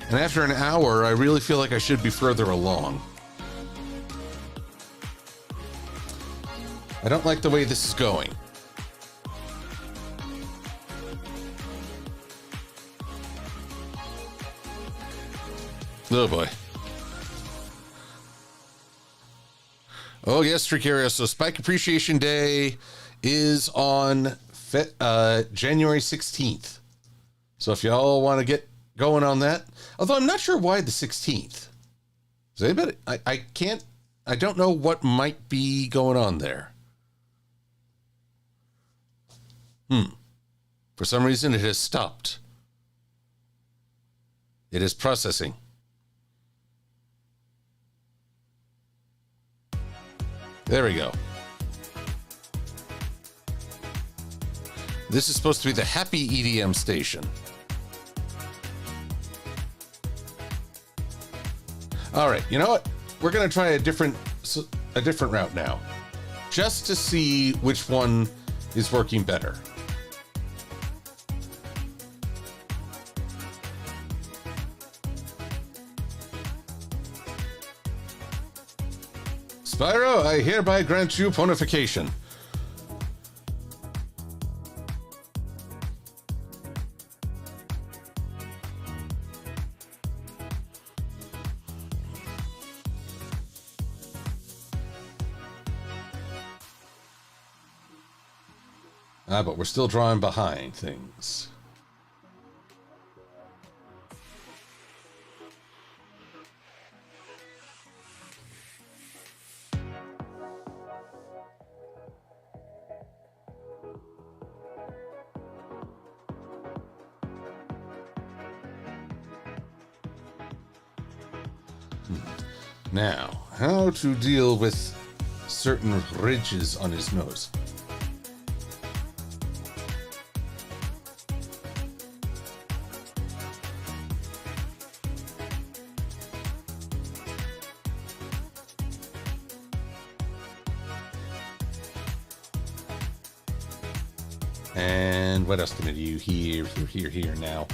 And after an hour, I really feel like I should be further along. I don't like the way this is going. Oh boy. Oh yes, Tricaria. So Spike Appreciation Day is on January 16th. So if y'all want to get going on that, although I'm not sure why the 16th. Does anybody? I don't know what might be going on there. For some reason, it has stopped. It is processing. There we go. This is supposed to be the happy EDM station. All right, you know what? We're going to try a different route now, just to see which one is working better. Spyro, I hereby grant you ponification. But we're still drawing behind things. Now, how to deal with certain ridges on his nose. And what else can I do here now?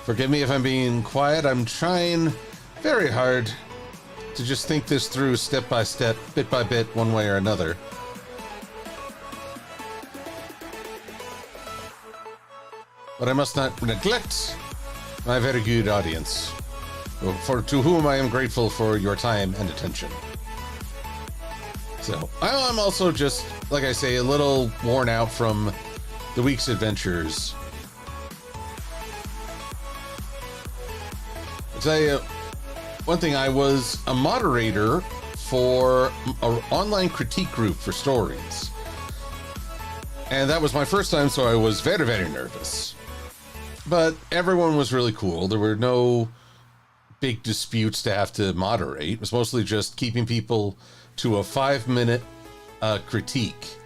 Forgive me if I'm being quiet. I'm trying very hard to just think this through step by step, bit by bit, one way or another. But I must not neglect my very good audience, to whom I am grateful for your time and attention. So, I'm also just, like I say, a little worn out from the week's adventures. I'll tell you one thing, I was a moderator for an online critique group for stories. And that was my first time, so I was very, very nervous. But everyone was really cool. There were no big disputes to have to moderate. It was mostly just keeping people to a 5-minute critique.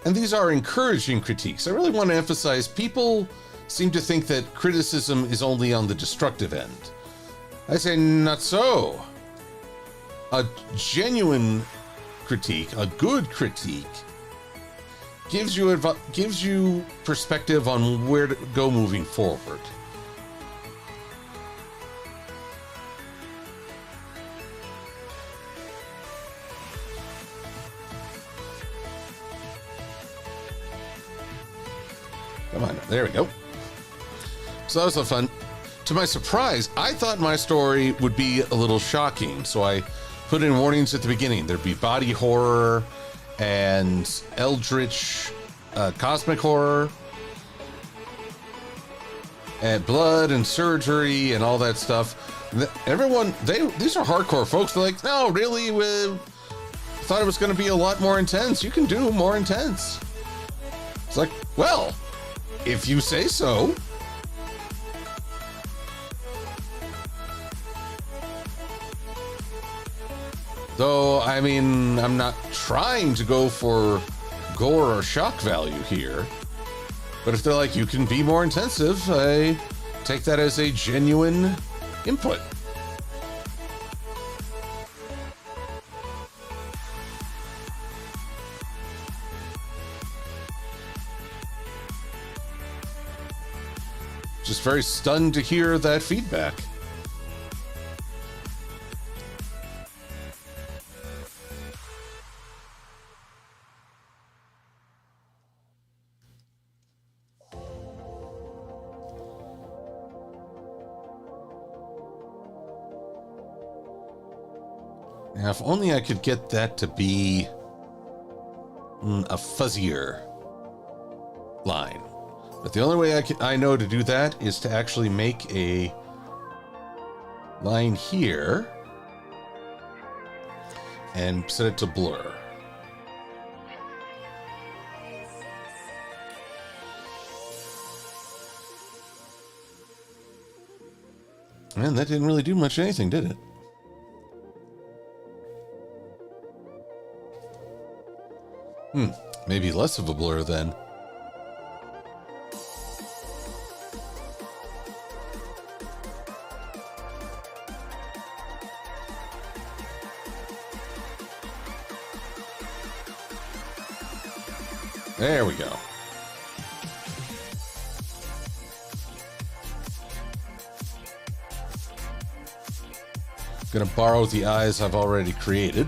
And these are encouraging critiques. I really want to emphasize people seem to think that criticism is only on the destructive end. I say not so. A genuine critique, a good critique, gives you perspective on where to go moving forward. Come on, there we go. So that was a fun. To my surprise, I thought my story would be a little shocking, so I put in warnings at the beginning. There'd be body horror and eldritch cosmic horror and blood and surgery and all that stuff. Everyone, these are hardcore folks. They're like, no, really? We thought it was going to be a lot more intense. You can do more intense. It's like, well, if you say so. Though, I mean, I'm not trying to go for gore or shock value here. But if they're like, you can be more intensive, I take that as a genuine input. Just very stunned to hear that feedback. Now, if only I could get that to be a fuzzier line. But the only way I know to do that is to actually make a line here and set it to blur. And that didn't really do much anything, did it? Maybe less of a blur then. There we go. Gonna borrow the eyes I've already created.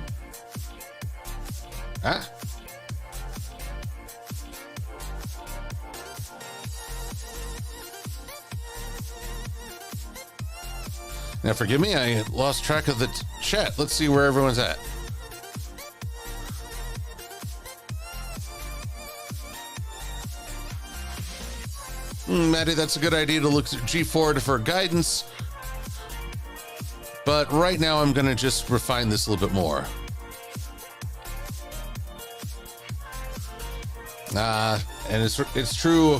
Ah. Now, forgive me, I lost track of the chat. Let's see where everyone's at. Maddie, that's a good idea to look at G4 for guidance. But right now, I'm going to just refine this a little bit more. And it's true.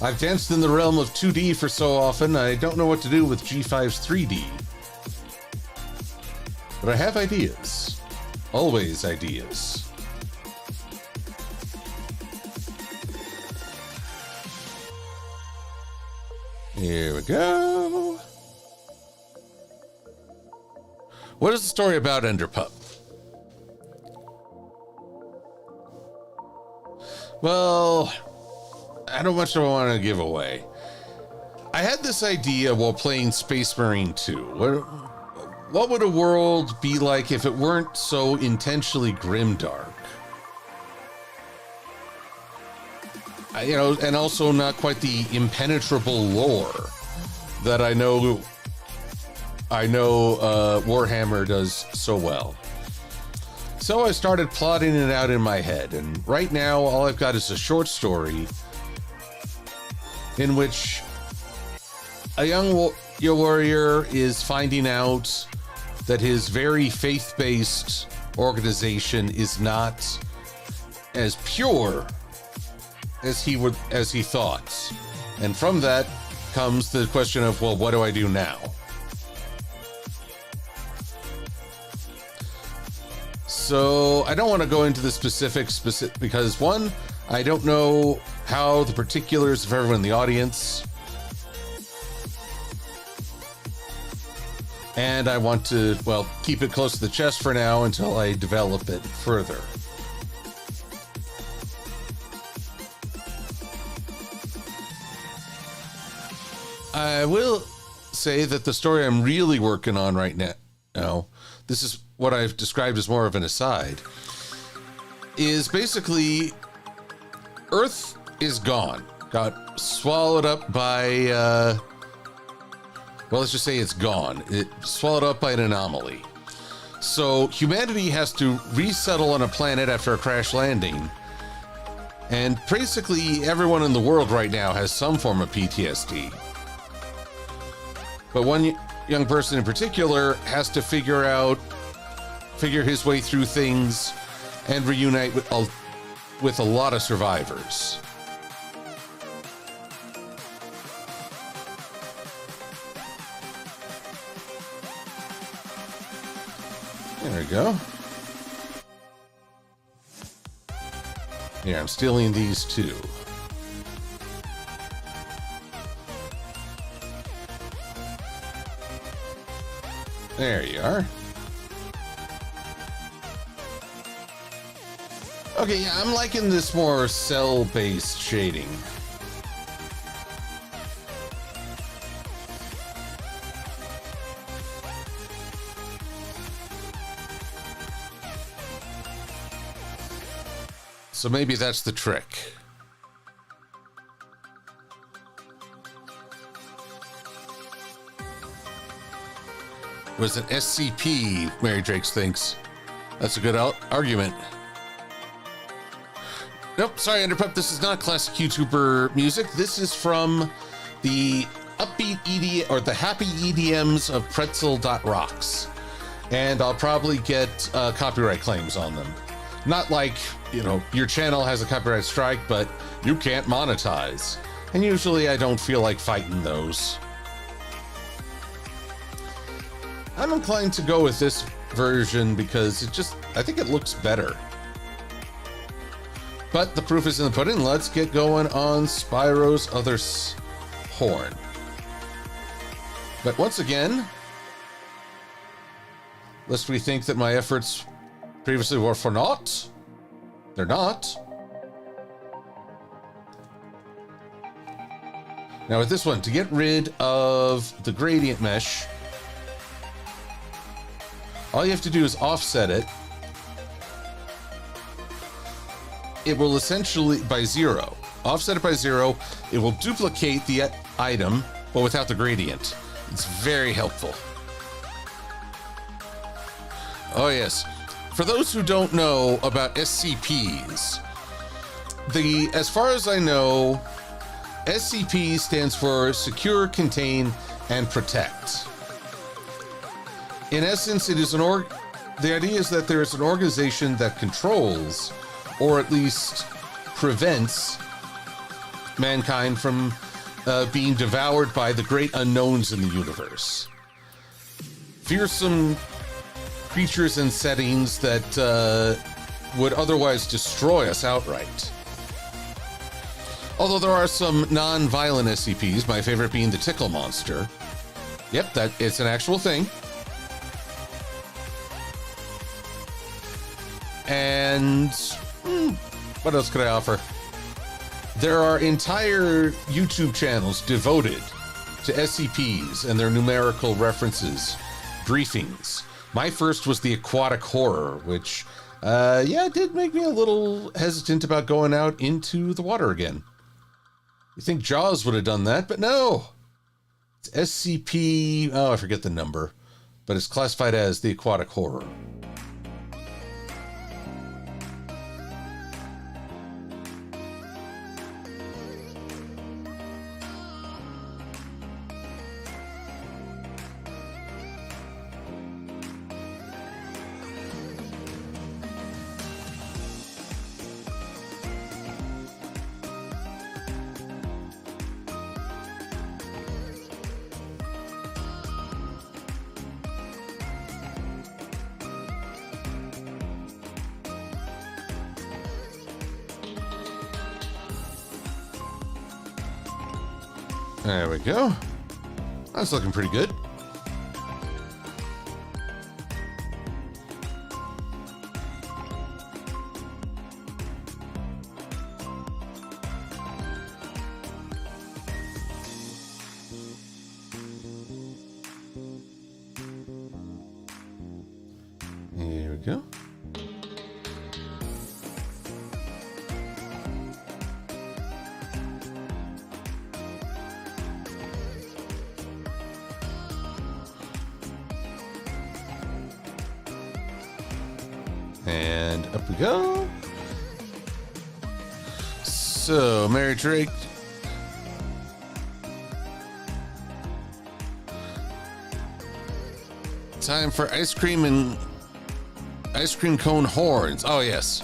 I've danced in the realm of 2D for so often, I don't know what to do with G5's 3D. But I have ideas. Always ideas. Here we go. What is the story about Enderpup? Well, I don't much want to give away. I had this idea while playing Space Marine 2. What would a world be like if it weren't so intentionally grimdark? And also not quite the impenetrable lore that I know Warhammer does so well. So I started plotting it out in my head, and right now all I've got is a short story in which a young warrior is finding out that his very faith-based organization is not as pure as he thought. And from that comes the question of, well, what do I do now? So I don't want to go into the specifics because one, I don't know how the particulars of everyone in the audience, and I want to, well, keep it close to the chest for now until I develop it further. I will say that the story I'm really working on right now, this is what I've described as more of an aside, is basically Earth is gone. Got swallowed up by, well, let's just say it's gone. It's swallowed up by an anomaly. So humanity has to resettle on a planet after a crash landing. And basically everyone in the world right now has some form of PTSD. But one young person in particular has to figure his way through things and reunite with a lot of survivors. There we go. Yeah, I'm stealing these too. There you are. Okay, yeah, I'm liking this more cell-based shading. So maybe that's the trick. Was an SCP, Mary Drakes thinks. That's a good argument. Nope, sorry, Underpup, this is not classic YouTuber music. This is from the upbeat EDM, or the happy EDMs of Pretzel.rocks. And I'll probably get copyright claims on them. Not like, you know, your channel has a copyright strike, but you can't monetize. And usually I don't feel like fighting those. I'm inclined to go with this version because I think it looks better. But the proof is in the pudding. Let's get going on Spyro's other horn. But once again, lest we think that my efforts previously were for naught, they're not. Now with this one, to get rid of the gradient mesh, all you have to do is offset it. It will essentially, by 0, offset it by 0, it will duplicate the item, but without the gradient. It's very helpful. Oh yes. For those who don't know about SCPs, as far as I know, SCP stands for Secure, Contain, and Protect. In essence, it is the idea is that there is an organization that controls, or at least prevents, mankind from being devoured by the great unknowns in the universe. Fearsome creatures and settings that would otherwise destroy us outright. Although there are some non-violent SCPs, my favorite being the Tickle Monster. Yep, it's an actual thing. And what else could I offer? There are entire YouTube channels devoted to SCPs and their numerical references, briefings. My first was the Aquatic Horror, which, it did make me a little hesitant about going out into the water again. You think Jaws would have done that, but no. It's SCP, I forget the number, but it's classified as the Aquatic Horror. There we go. That's looking pretty good. Here we go. And up we go. So, Mary Drake. Time for ice cream and ice cream cone horns. Oh, yes.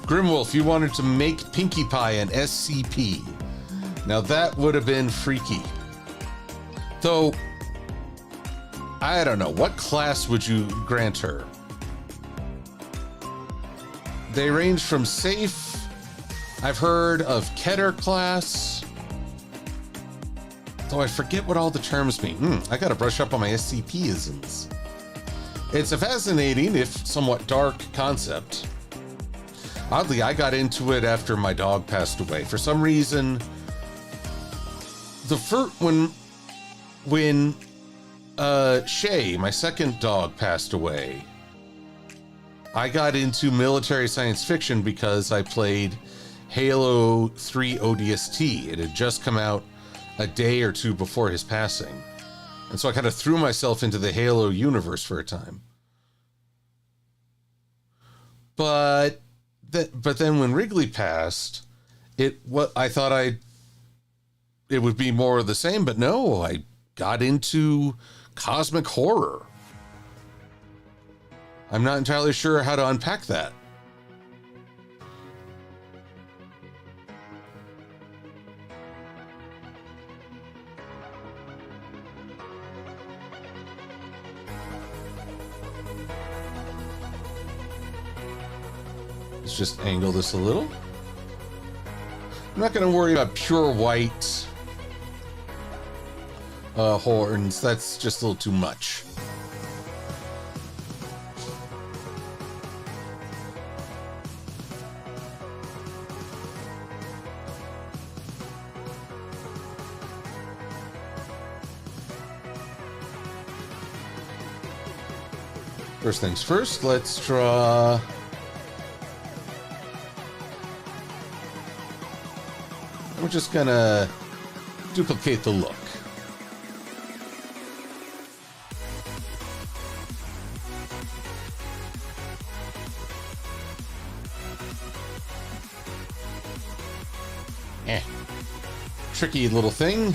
Grimwolf, you wanted to make Pinkie Pie an SCP. Now that would have been freaky. Though, I don't know. What class would you grant her? They range from safe. I've heard of Keter class. Though I forget what all the terms mean. I gotta brush up on my SCP-isms. It's a fascinating, if somewhat dark, concept. Oddly, I got into it after my dog passed away. For some reason, when Shay, my second dog, passed away, I got into military science fiction because I played Halo 3 ODST. It had just come out a day or two before his passing. And so I kind of threw myself into the Halo universe for a time. But then when Wrigley passed, I thought it would be more of the same, but no, I got into cosmic horror. I'm not entirely sure how to unpack that. Let's just angle this a little. I'm not going to worry about pure white horns. That's just a little too much. First things first, let's draw. We're just gonna duplicate the look. Tricky little thing.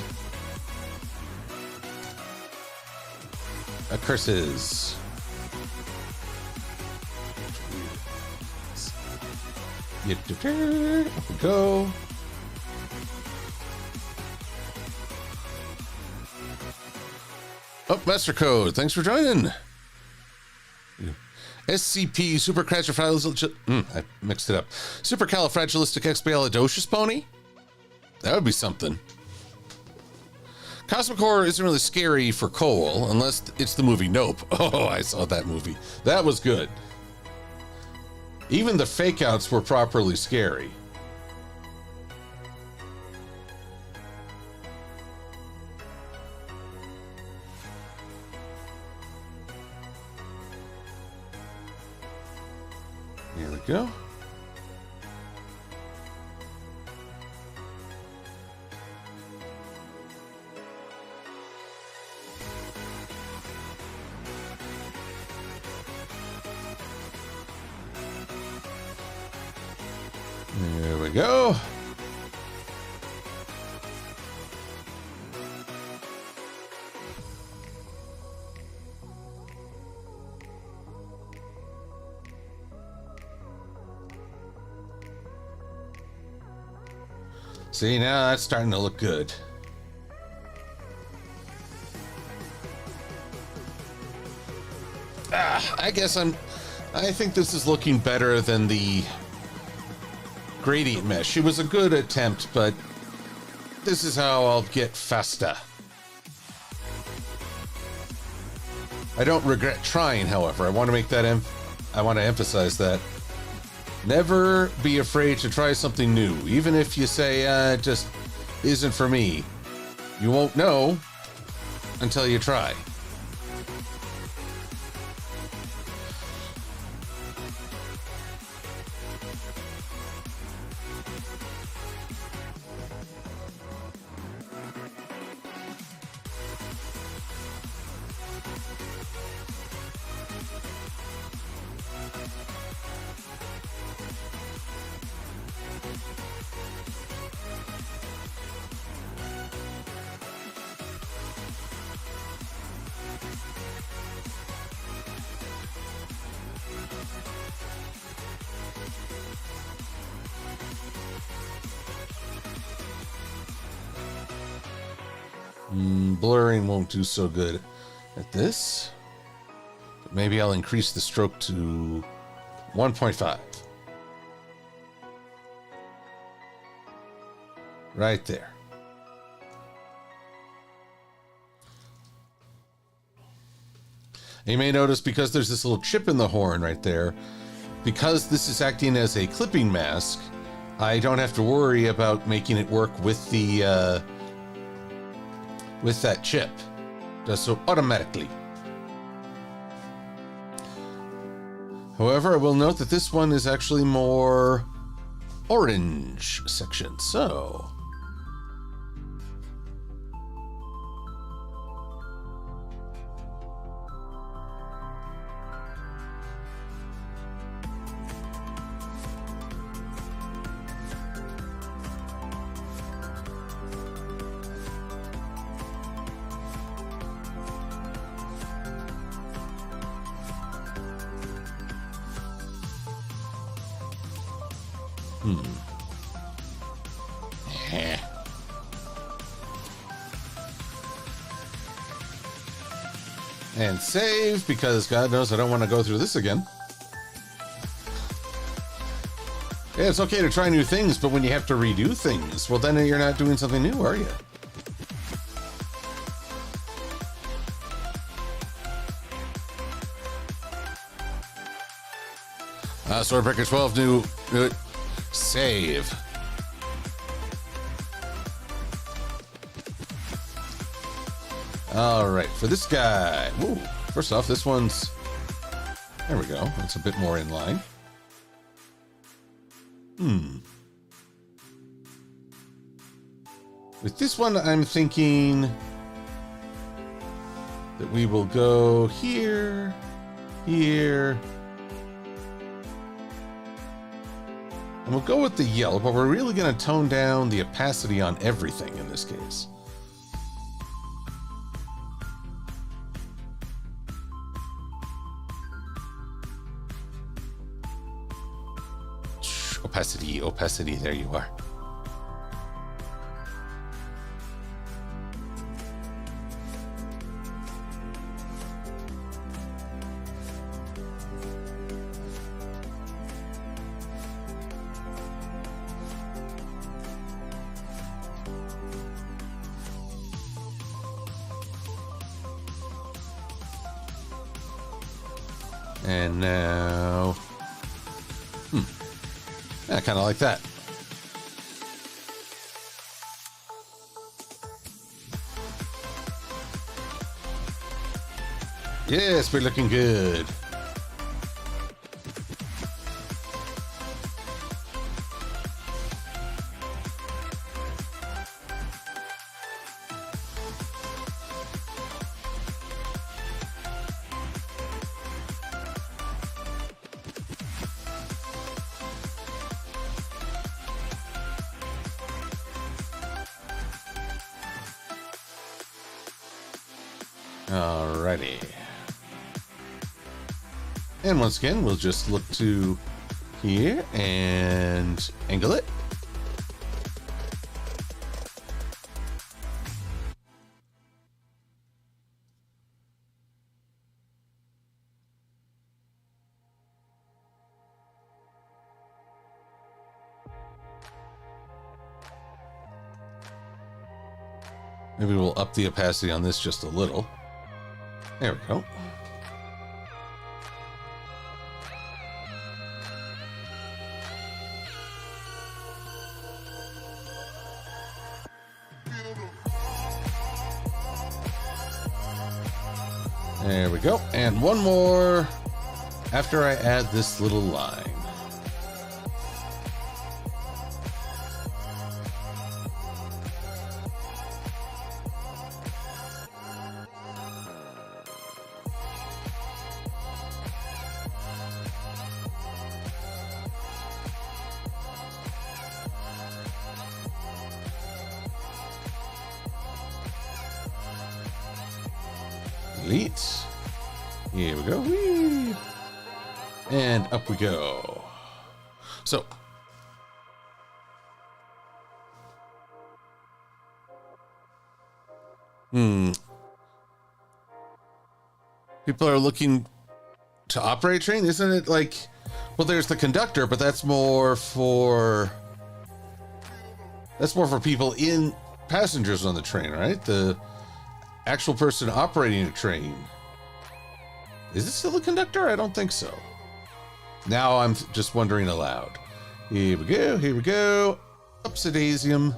Curses. Up we go. Oh, Master Code, thanks for joining. SCP Supercalifragilistic. I mixed it up. Supercalifragilisticexpialidocious pony? That would be something. Cosmic horror isn't really scary for Cole, unless it's the movie Nope. Oh, I saw that movie. That was good. Even the fake outs were properly scary. Here we go. There we go. See, now that's starting to look good. I guess I think this is looking better than the gradient mesh. It was a good attempt, but this is how I'll get faster. I don't regret trying, however. I want to make that I want to emphasize that. Never be afraid to try something new, even if you say, it just isn't for me. You won't know until you try. Blurring won't do so good at this. But maybe I'll increase the stroke to 1.5. Right there. You may notice, because there's this little chip in the horn right there, because this is acting as a clipping mask, I don't have to worry about making it work with the with that chip. It does so automatically. However, I will note that this one is actually more orange section, so and save, because God knows I don't want to go through this again. Yeah, it's okay to try new things, but when you have to redo things, well, then you're not doing something new, are you? Swordbreaker 12 new save. All right, for this guy. Whoa. First off, this one's... There we go. It's a bit more in line. With this one, I'm thinking that we will go here, here, and we'll go with the yellow, but we're really going to tone down the opacity on everything in this case. Opacity, opacity, there you are. And now... I kind of like that. Yes, we're looking good. Alrighty. And once again, we'll just look to here and angle it. Maybe we'll up the opacity on this just a little. There we go. There we go. And one more after I add this little line. Delete. Here we go. Whee! And up we go. So, people are looking to operate a train, isn't it? Like, well, there's the conductor, but that's more for people in passengers on the train, right? The actual person operating a train. Is it still a conductor? I don't think so. Now I'm just wondering aloud. Here we go, here we go. Upsidasium.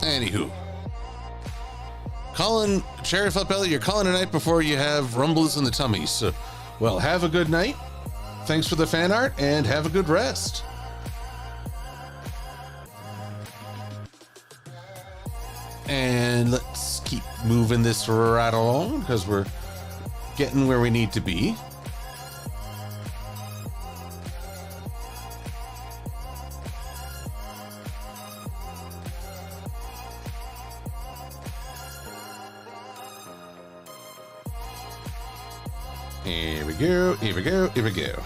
Anywho. Colin, Cherry Flip Belly, you're calling a night before you have rumbles in the tummy. So, well, have a good night. Thanks for the fan art, and have a good rest. And let's keep moving this right along, because we're getting where we need to be. Here we go, here we go, here we go.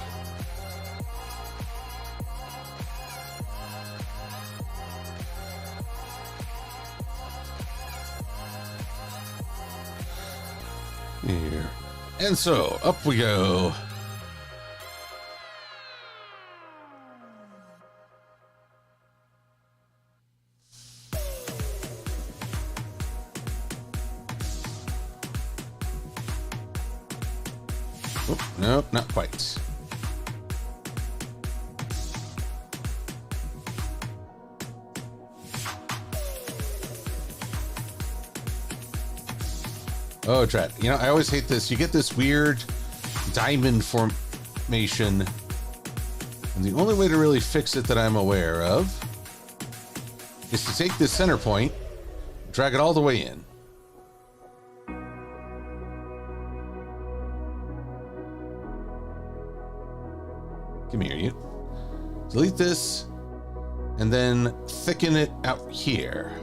Here. And so, up we go. Oh, no, not quite. Oh, Drat. You know, I always hate this. You get this weird diamond formation. And the only way to really fix it that I'm aware of is to take this center point, drag it all the way in. Come here, you. Delete this, and then thicken it out here.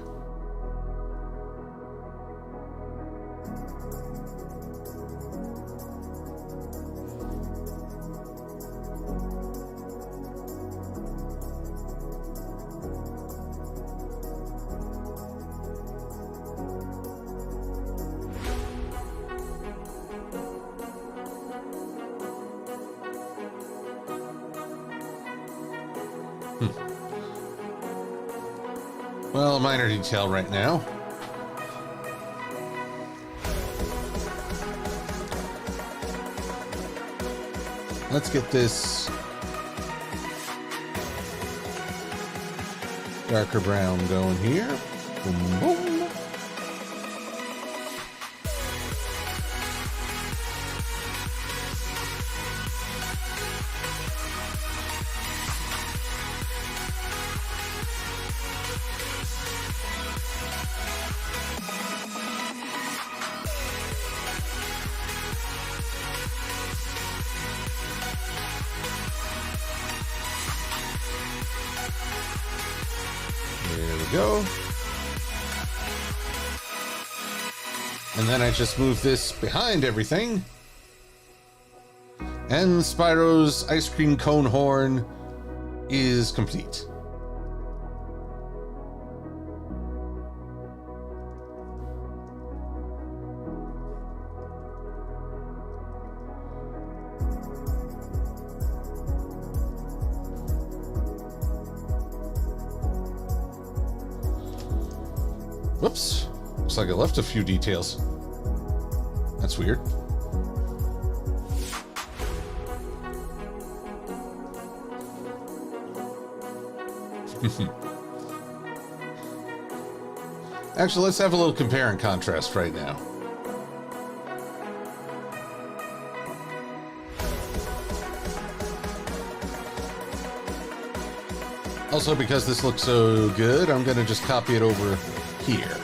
Well, a minor detail right now. Let's get this darker brown going here. Boom, boom. There we go. And then I just move this behind everything. And Spyro's ice cream cone horn is complete. Whoops. Looks like I left a few details. That's weird. Actually, let's have a little compare and contrast right now. Also, because this looks so good, I'm going to just copy it over here.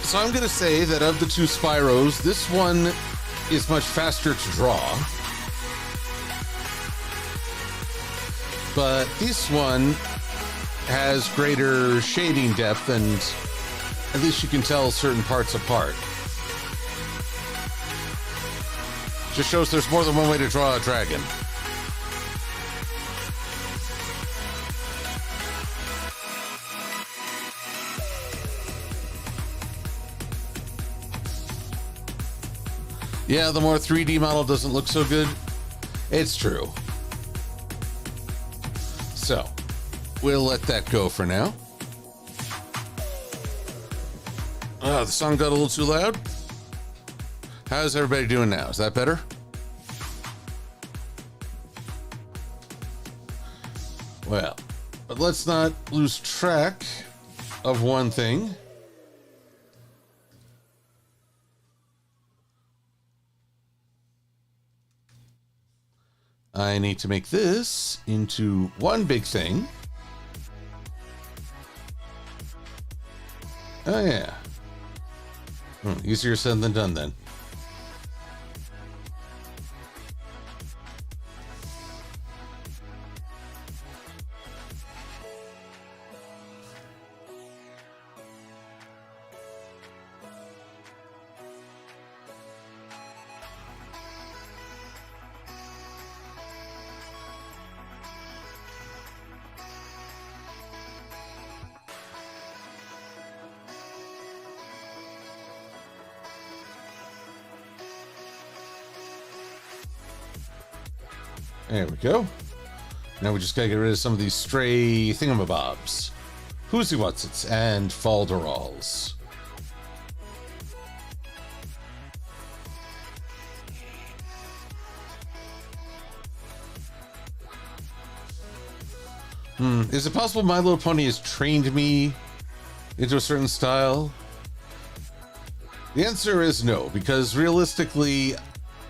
So I'm going to say that of the two Spyros, this one is much faster to draw. But this one has greater shading depth, and at least you can tell certain parts apart. Just shows there's more than one way to draw a dragon. Yeah, the more 3D model doesn't look so good. It's true. So, we'll let that go for now. Oh, the song got a little too loud. How's everybody doing now? Is that better? Well, but let's not lose track of one thing. I need to make this into one big thing. Oh, yeah. Easier said than done, then. There we go. Now we just gotta get rid of some of these stray thingamabobs. Whoosy-whatsits and falderalls. Is it possible My Little Pony has trained me into a certain style? The answer is no, because realistically,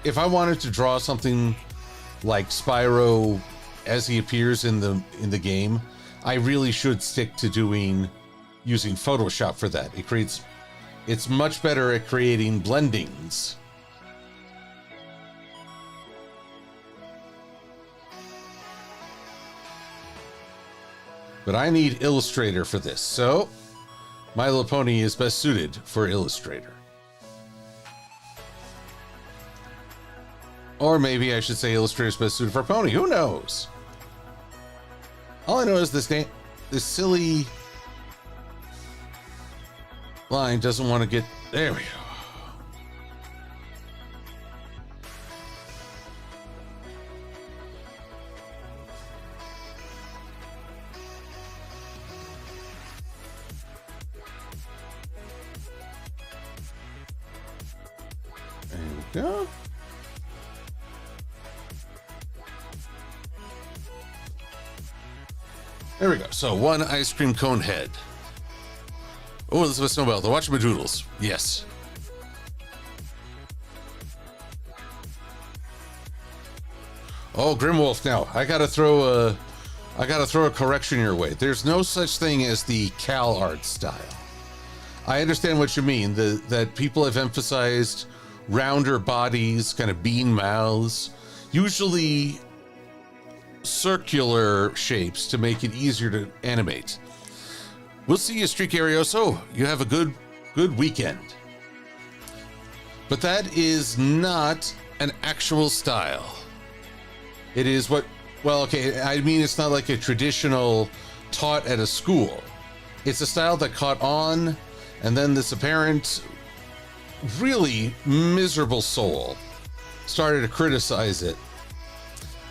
if I wanted to draw something like Spyro as he appears in the game, I really should stick to using Photoshop for that. It's much better at creating blendings. But I need Illustrator for this, so My Little Pony is best suited for Illustrator. Or maybe I should say Illustrator's best suited for Pony. Who knows? All I know is this silly line doesn't want to get... There we go. There we go. There we go. So one ice cream cone head. Oh, Elizabeth Snowbell, the Watchamadoodles. Yes. Oh, Grimwolf. Now I gotta throw a correction your way. There's no such thing as the Cal art style. I understand what you mean. That people have emphasized rounder bodies, kind of bean mouths, usually circular shapes to make it easier to animate. We'll see you, Streak Arioso. You have a good weekend. But that is not an actual style. It is what, well, okay, I mean, it's not like a traditional taught at a school. It's a style that caught on, and then this apparent, really miserable soul started to criticize it.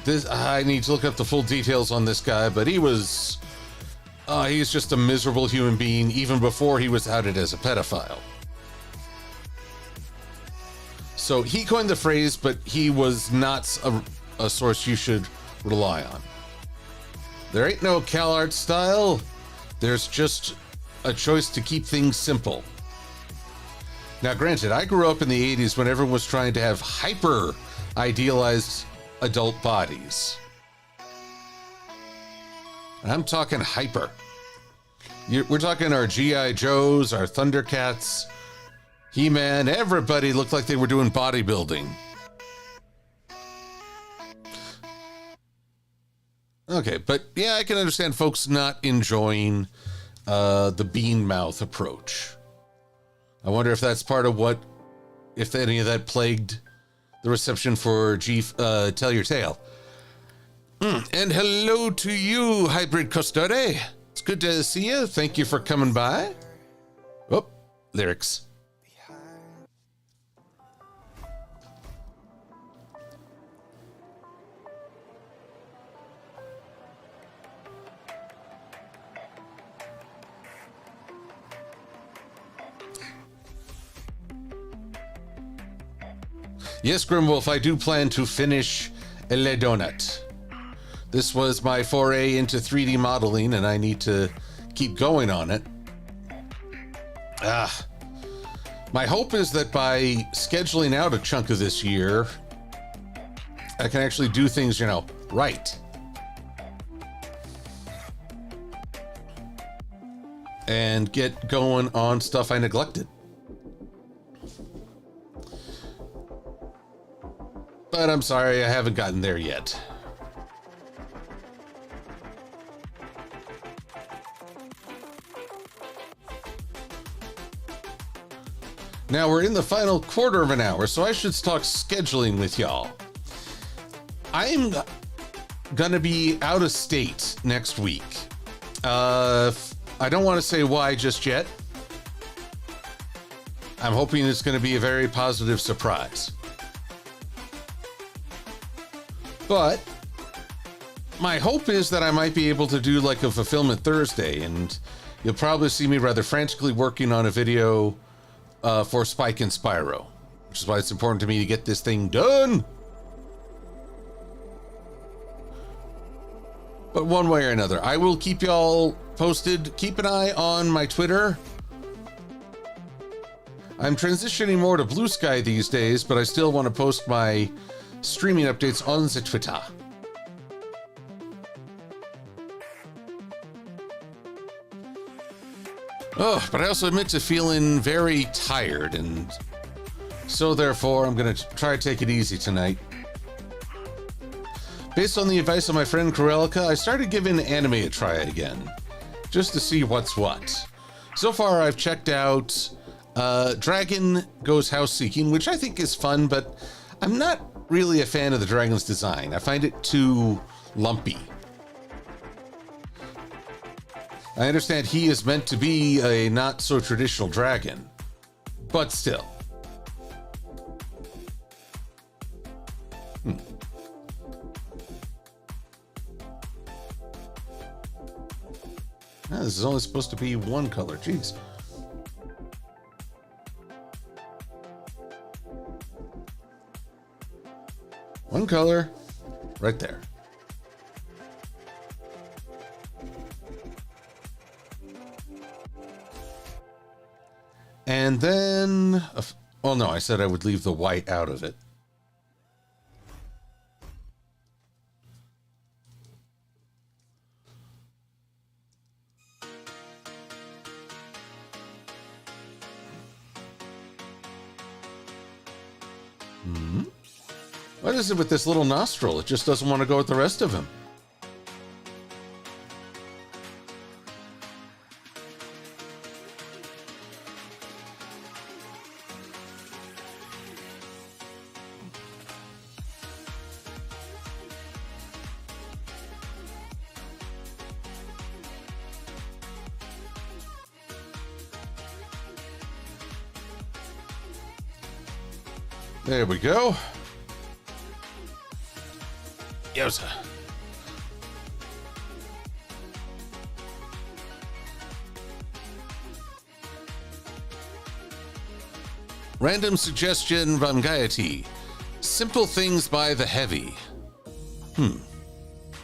This, I need to look up the full details on this guy, but he's just a miserable human being even before he was outed as a pedophile. So he coined the phrase, but he was not a source you should rely on. There ain't no CalArt style. There's just a choice to keep things simple. Now, granted, I grew up in the 80s when everyone was trying to have hyper idealized adult bodies. And I'm talking hyper. We're talking our G.I. Joes, our Thundercats, He-Man. Everybody looked like they were doing bodybuilding. Okay, but yeah, I can understand folks not enjoying the bean mouth approach. I wonder if that's part of what, if any of that plagued the reception for Tell Your Tale. And hello to you, Hybrid Custode. It's good to see you. Thank you for coming by. Oh, lyrics. Yes, Grimwolf, I do plan to finish Le Donut. This was my foray into 3D modeling, and I need to keep going on it. My hope is that by scheduling out a chunk of this year, I can actually do things, right. And get going on stuff I neglected. But I'm sorry, I haven't gotten there yet. Now we're in the final quarter of an hour, so I should talk scheduling with y'all. I'm gonna be out of state next week. I don't want to say why just yet. I'm hoping it's gonna be a very positive surprise. But my hope is that I might be able to do like a Fulfillment Thursday, and you'll probably see me rather frantically working on a video for Spike and Spyro, which is why it's important to me to get this thing done. But one way or another, I will keep y'all posted. Keep an eye on my Twitter. I'm transitioning more to Blue Sky these days, but I still want to post my streaming updates on the Twitter. Oh, but I also admit to feeling very tired, and so therefore I'm going to try to take it easy tonight. Based on the advice of my friend Corelica, I started giving anime a try again, just to see what's what. So far I've checked out Dragon Goes House Seeking, which I think is fun, but I'm not really a fan of the dragon's design. I find it too lumpy. I understand he is meant to be a not so traditional dragon, but still. This is only supposed to be one color, jeez. One color, right there. And then, well, no, I said I would leave the white out of it. What is it with this little nostril? It just doesn't want to go with the rest of him. There we go. Yowza. Random suggestion from Gaiety. Simple things by the heavy. I'll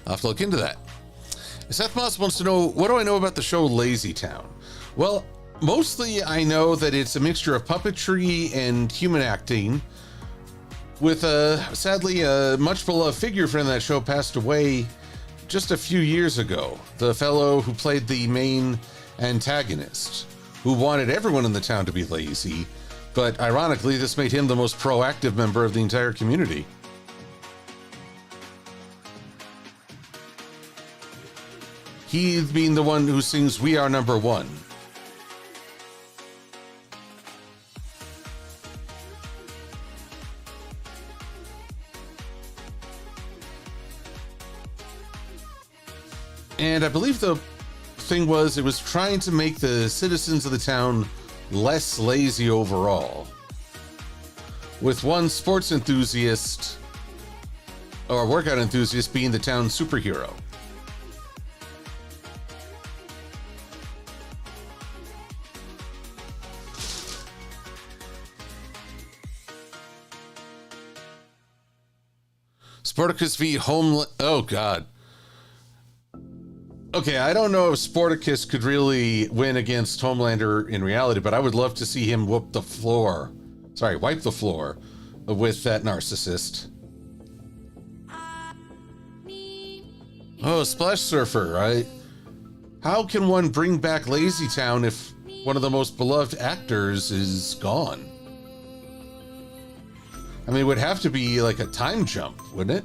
have to look into that. Seth Moss wants to know, what do I know about the show Lazy Town? Well, mostly I know that it's a mixture of puppetry and human acting, with sadly a much beloved figure from that show passed away just a few years ago. The fellow who played the main antagonist, who wanted everyone in the town to be lazy, but ironically this made him the most proactive member of the entire community. He being the one who sings "We Are Number One." And I believe the thing was, it was trying to make the citizens of the town less lazy overall, with one sports enthusiast or workout enthusiast being the town's superhero. Sporticus v. Oh, God. Okay, I don't know if Sporticus could really win against Homelander in reality, but I would love to see him wipe the floor with that narcissist. Oh, Splash Surfer, right? How can one bring back Lazy Town if one of the most beloved actors is gone? I mean, it would have to be like a time jump, wouldn't it?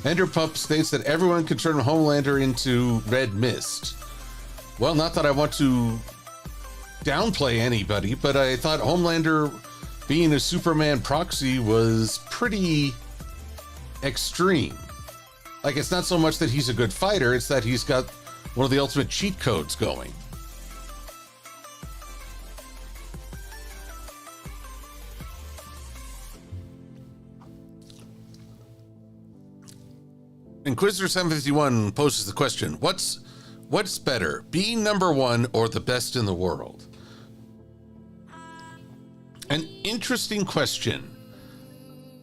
Enderpup states that everyone can turn Homelander into Red Mist. Well, not that I want to downplay anybody, but I thought Homelander being a Superman proxy was pretty extreme. Like, it's not so much that he's a good fighter, it's that he's got one of the ultimate cheat codes going. Inquisitor 751 poses the question, what's better, being number one or the best in the world? An interesting question.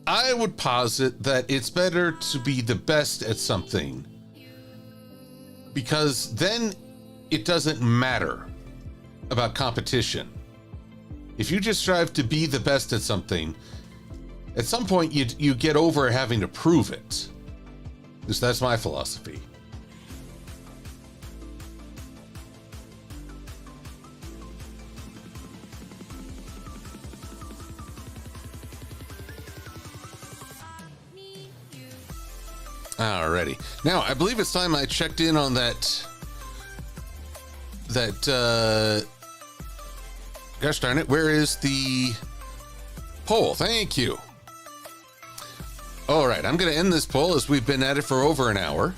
I would posit that it's better to be the best at something, because then it doesn't matter about competition. If you just strive to be the best at something, at some point you get over having to prove it. Because that's my philosophy. Alrighty. Now, I believe it's time I checked in on that gosh darn it, where is the poll? Thank you. All right, I'm going to end this poll as we've been at it for over an hour.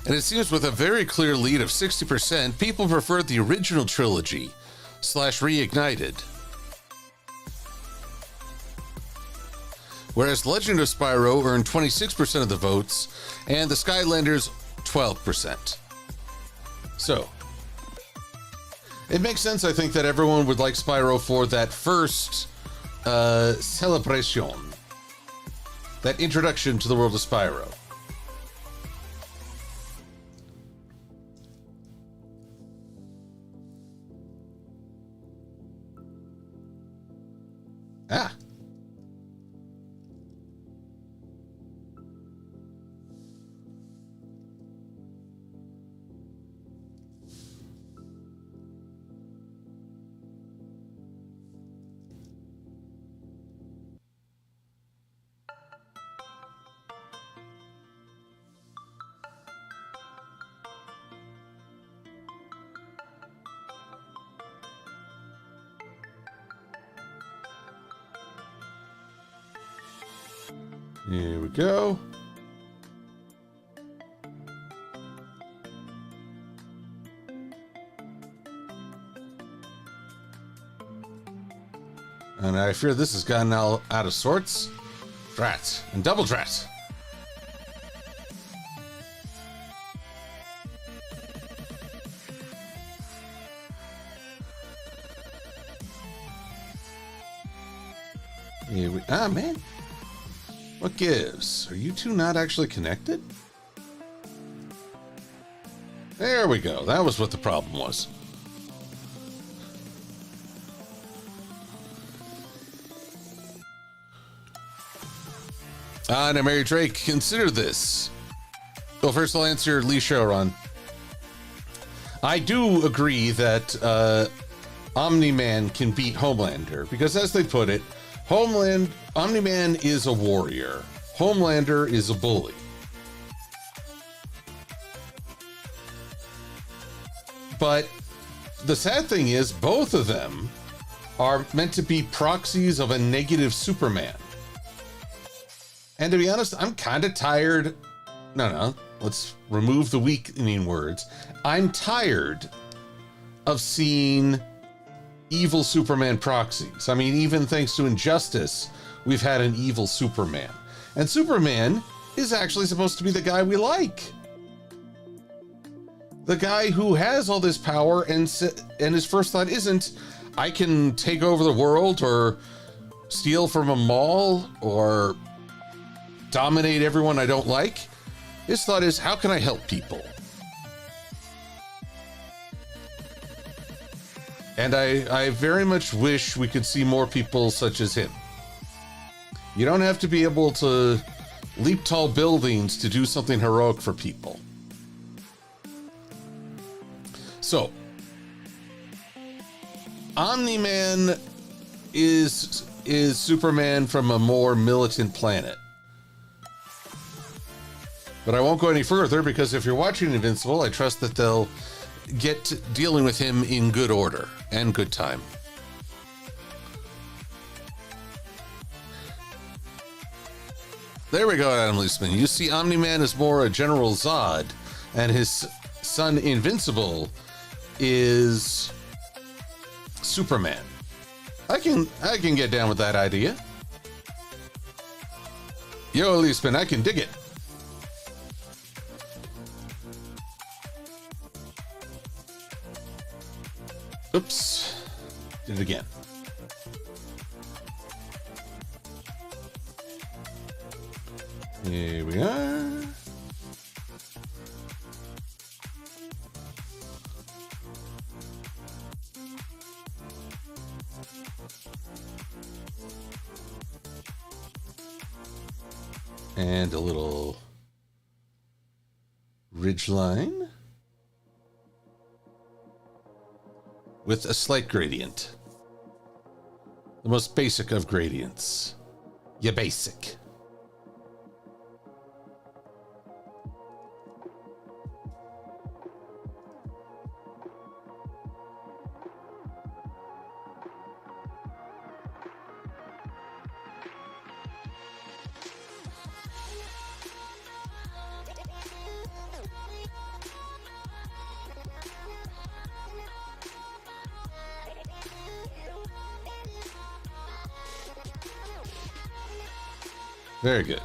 And it seems with a very clear lead of 60%, people prefer the original trilogy / Reignited. Whereas Legend of Spyro earned 26% of the votes, and the Skylanders 12%. So, it makes sense, I think, that everyone would like Spyro for that first celebration. That introduction to the world of Spyro. Ah. Here we go. And I fear this has gotten out of sorts. Drat. And double drat. Here we... Ah, man. What gives? Are you two not actually connected? There we go. That was what the problem was. Now, Mary Drake, consider this. Well, first I'll answer Lee Showron. I do agree that Omni-Man can beat Homelander, because as they put it, Omni-Man is a warrior. Homelander is a bully. But the sad thing is, both of them are meant to be proxies of a negative Superman. And to be honest, I'm kind of tired. No, let's remove the weakening words. I'm tired of seeing evil Superman proxies. I mean, even thanks to Injustice, we've had an evil Superman. And Superman is actually supposed to be the guy we like. The guy who has all this power, and his first thought isn't, I can take over the world or steal from a mall or dominate everyone I don't like. His thought is, how can I help people? And I very much wish we could see more people such as him. You don't have to be able to leap tall buildings to do something heroic for people. So, Omni-Man is Superman from a more militant planet. But I won't go any further, because if you're watching Invincible, I trust that they'll get dealing with him in good order and good time. There we go, Adam Leisman. You see Omni-Man is more a General Zod, and his son Invincible is Superman. I can get down with that idea. Yo, Leisman, I can dig it. Oops. Did it again. Here we are. And a little ridge line with a slight gradient. The most basic of gradients. Yeah, basic. Very good.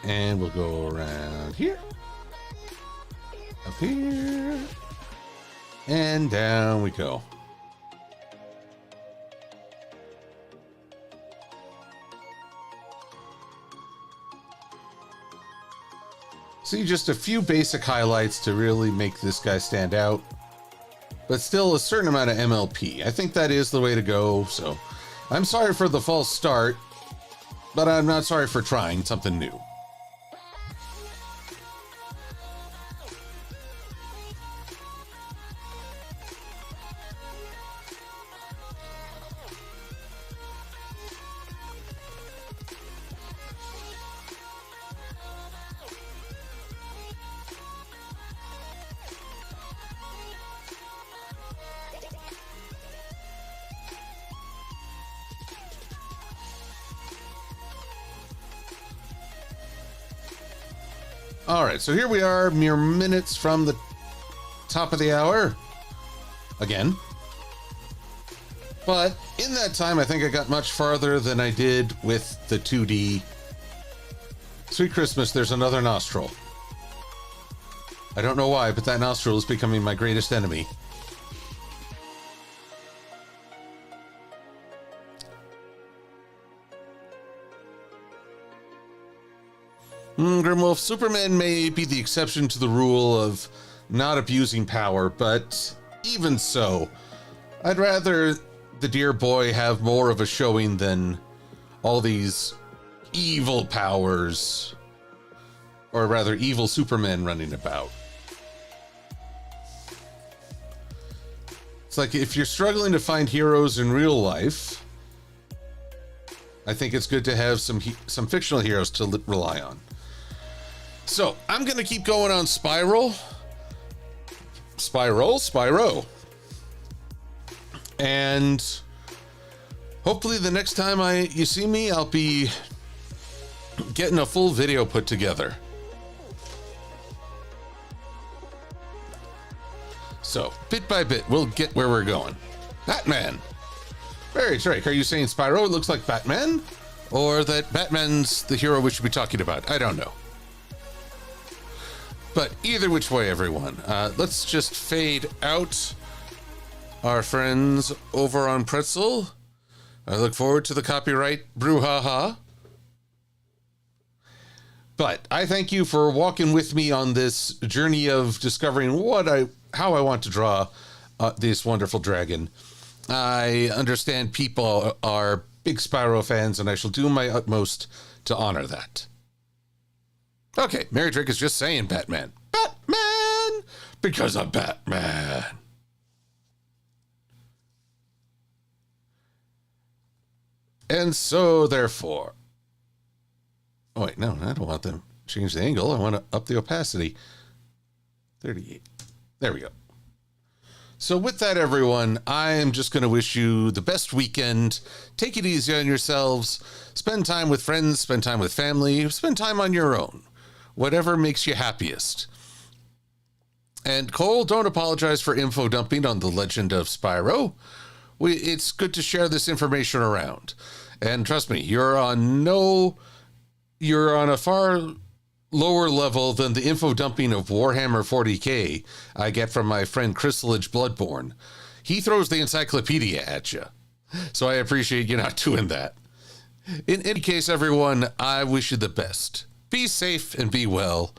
And we'll go around here, up here, and down we go. See, just a few basic highlights to really make this guy stand out. But still a certain amount of MLP. I think that is the way to go, so I'm sorry for the false start, but I'm not sorry for trying something new. All right, so here we are, mere minutes from the top of the hour. Again. But in that time, I think I got much farther than I did with the 2D. Sweet Christmas, there's another nostril. I don't know why, but that nostril is becoming my greatest enemy. Grimwolf, Superman may be the exception to the rule of not abusing power, but even so, I'd rather the dear boy have more of a showing than all these evil powers, or rather evil Superman running about. It's like if you're struggling to find heroes in real life, I think it's good to have some fictional heroes to rely on. So I'm going to keep going on Spyro. And hopefully the next time you see me, I'll be getting a full video put together. So bit by bit, we'll get where we're going. Batman. Very Drake, are you saying Spyro looks like Batman? Or that Batman's the hero we should be talking about? I don't know. But either which way, everyone, let's just fade out our friends over on Pretzel. I look forward to the copyright brouhaha. But I thank you for walking with me on this journey of discovering how I want to draw this wonderful dragon. I understand people are big Spyro fans, and I shall do my utmost to honor that. Okay, Mary Drake is just saying Batman. Batman! Because I'm Batman. And so, therefore... Oh, wait, no, I don't want them to change the angle. I want to up the opacity. 38. There we go. So with that, everyone, I'm just going to wish you the best weekend. Take it easy on yourselves. Spend time with friends. Spend time with family. Spend time on your own. Whatever makes you happiest. And Cole, don't apologize for info dumping on the legend of Spyro. It's good to share this information around. And trust me, you're on a far lower level than the info dumping of Warhammer 40k I get from my friend Crystalage Bloodborne. He throws the encyclopedia at you. So I appreciate you not doing that. In any case, everyone, I wish you the best. Be safe and be well.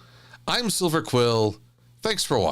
I'm Silver-Quill. Thanks for watching.